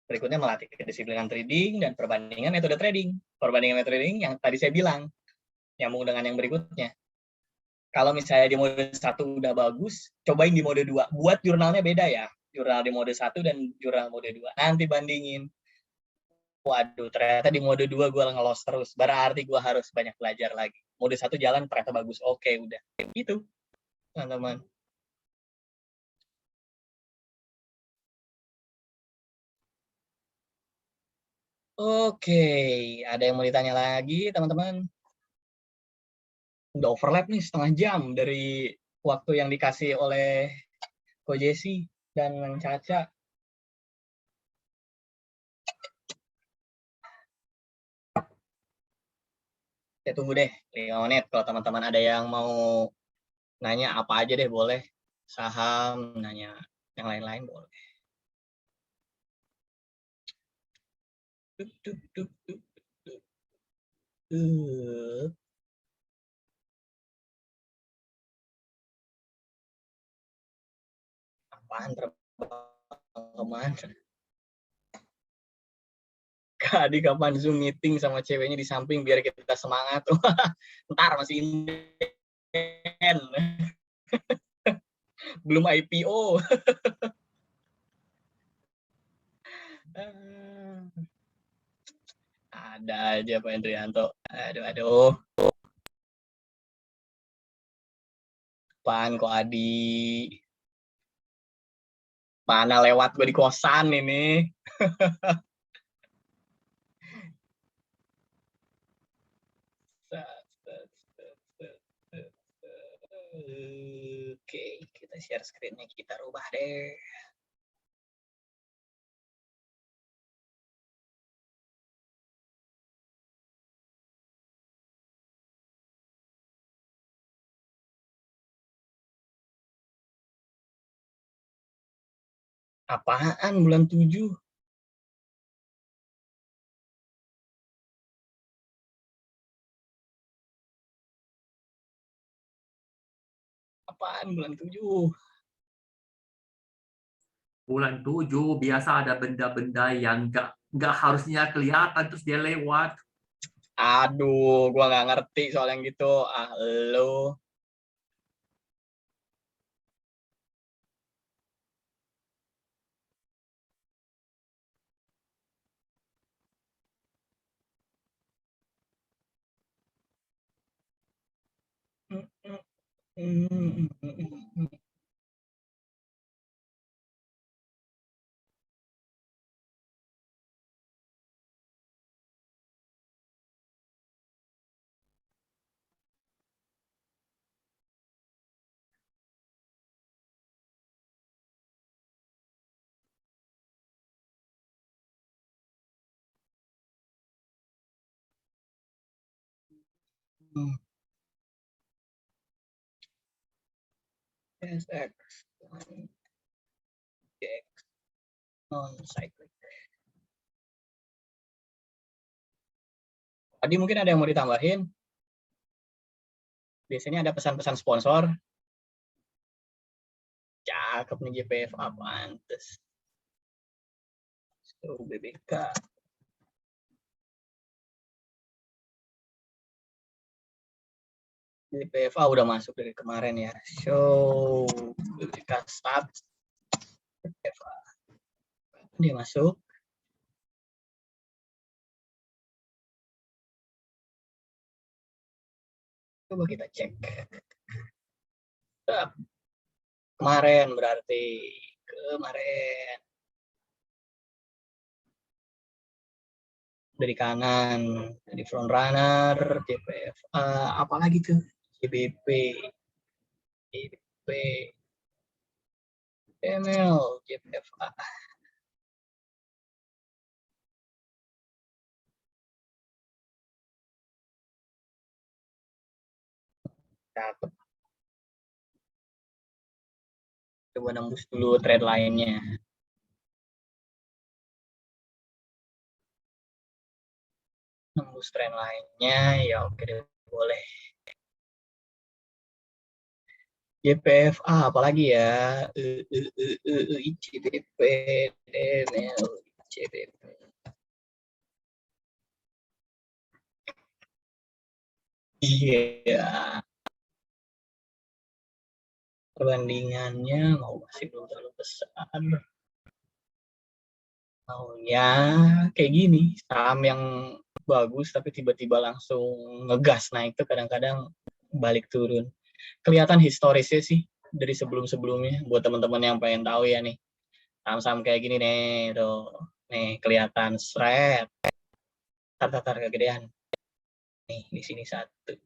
Berikutnya melatih kedisiplinan trading dan perbandingan metode trading. Perbandingan metode trading yang tadi saya bilang, nyambung dengan yang berikutnya. Kalau misalnya di mode 1 udah bagus, cobain di mode 2. Buat jurnalnya beda ya. Jurnal di mode 1 dan jurnal mode 2. Nanti bandingin. Waduh, ternyata di mode 2 gue ngelos terus. Berarti gue harus banyak belajar lagi. Mode 1 jalan ternyata bagus. Oke, udah. Gitu, teman-teman. Oke, ada yang mau ditanya lagi, teman-teman? Udah overlap nih 1/2 jam dari waktu yang dikasih oleh Ko Jesse dan Mang Caca. Saya tunggu deh 5 menit. Kalau teman-teman ada yang mau nanya apa aja deh boleh. Saham, nanya yang lain-lain boleh. Apaan terbang kemana? Kak Adi kapan Zoom meeting sama ceweknya di samping biar kita semangat. Ntar masih inden. Belum IPO. Ada aja Pak Hendrianto. Aduh. Apaan kok Adi? Mana lewat gue di kosan ini. Oke, kita share screen-nya, kita rubah deh. Apaan bulan 7? Apaan bulan 7? Bulan 7 biasa ada benda-benda yang nggak harusnya kelihatan terus dia lewat. Aduh, gua nggak ngerti soal yang gitu. Lo. SX non-cyclic. Tadi mungkin ada yang mau ditambahin. Biasanya ada pesan-pesan sponsor. Cakep nih GPFA, pantes. So, BBK. GPFA udah masuk dari kemarin ya. Show BBK start. GPFA. Dia masuk. Coba kita cek. Kemarin berarti. Kemarin. Dari kanan. Dari front runner. GPFA. Apalagi tuh? GBP. GBP. ML. GPFA. Cakep. Coba nembus dulu trend lainnya. Nembus trend lainnya, ya oke deh, boleh. GPFA, apalagi ya? ICBP, DML, ICBP. Iya. Perbandingannya masih belum terlalu besar. Maunya kayak gini, saham yang bagus tapi tiba-tiba langsung ngegas naik tuh kadang-kadang balik turun. Kelihatan historisnya sih dari sebelum-sebelumnya buat teman-teman yang pengen tahu ya nih. Saham-saham kayak gini nih, tuh. Nih kelihatan seret. Tar kegedean. Nih di sini satu.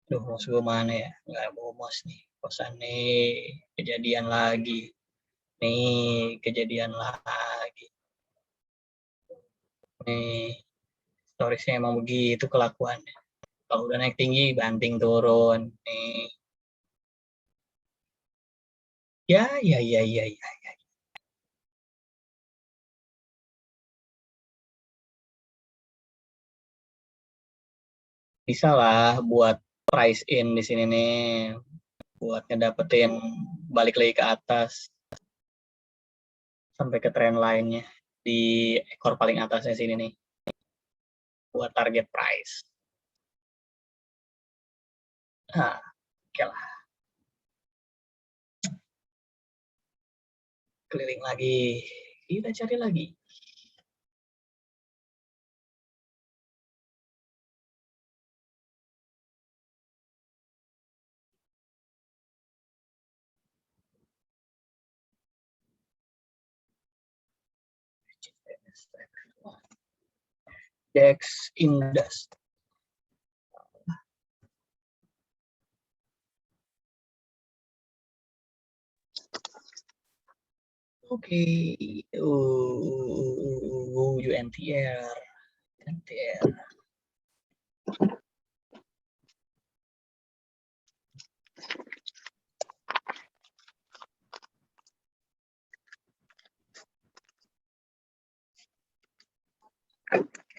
Duh, mouse gue mana ya? Nggak bawa mouse nih. Kosan nih, kejadian lagi. Nih, kejadian lagi. Nih, storiesnya emang begitu kelakuannya. Kalau udah naik tinggi, banting turun. Nih. Ya. Bisa lah buat price in di sini nih. Buat ngedapetin balik lagi ke atas. Sampai ke tren lainnya. Di ekor paling atasnya sini nih. Buat target price. Nah, oke lah. Keliling lagi. Kita cari lagi. DEX Indas. Oke. UNTR.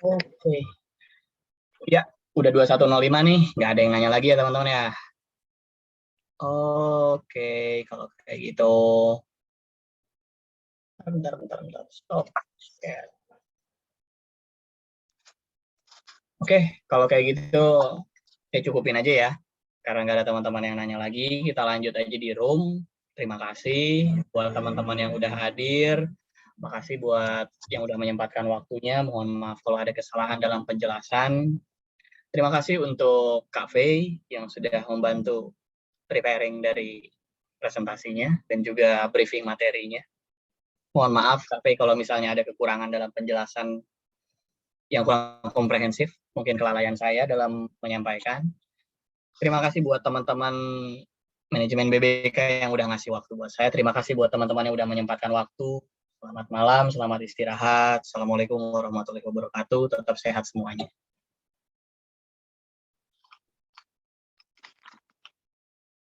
Oke. Ya, udah 2105 nih. Nggak ada yang nanya lagi ya teman-teman ya. Oke, kalau kayak gitu. Bentar. Stop. Oke, kalau kayak gitu, saya cukupin aja ya. Karena nggak ada teman-teman yang nanya lagi, kita lanjut aja di room. Terima kasih buat teman-teman yang udah hadir. Makasih buat yang udah menyempatkan waktunya. Mohon maaf kalau ada kesalahan dalam penjelasan. Terima kasih untuk Kak Fei yang sudah membantu preparing dari presentasinya dan juga briefing materinya. Mohon maaf Kak Fei kalau misalnya ada kekurangan dalam penjelasan yang kurang komprehensif, mungkin kelalaian saya dalam menyampaikan. Terima kasih buat teman-teman manajemen BBK yang udah ngasih waktu buat saya. Terima kasih buat teman-teman yang udah menyempatkan waktu. Selamat malam, selamat istirahat. Assalamualaikum warahmatullahi wabarakatuh. Tetap sehat semuanya.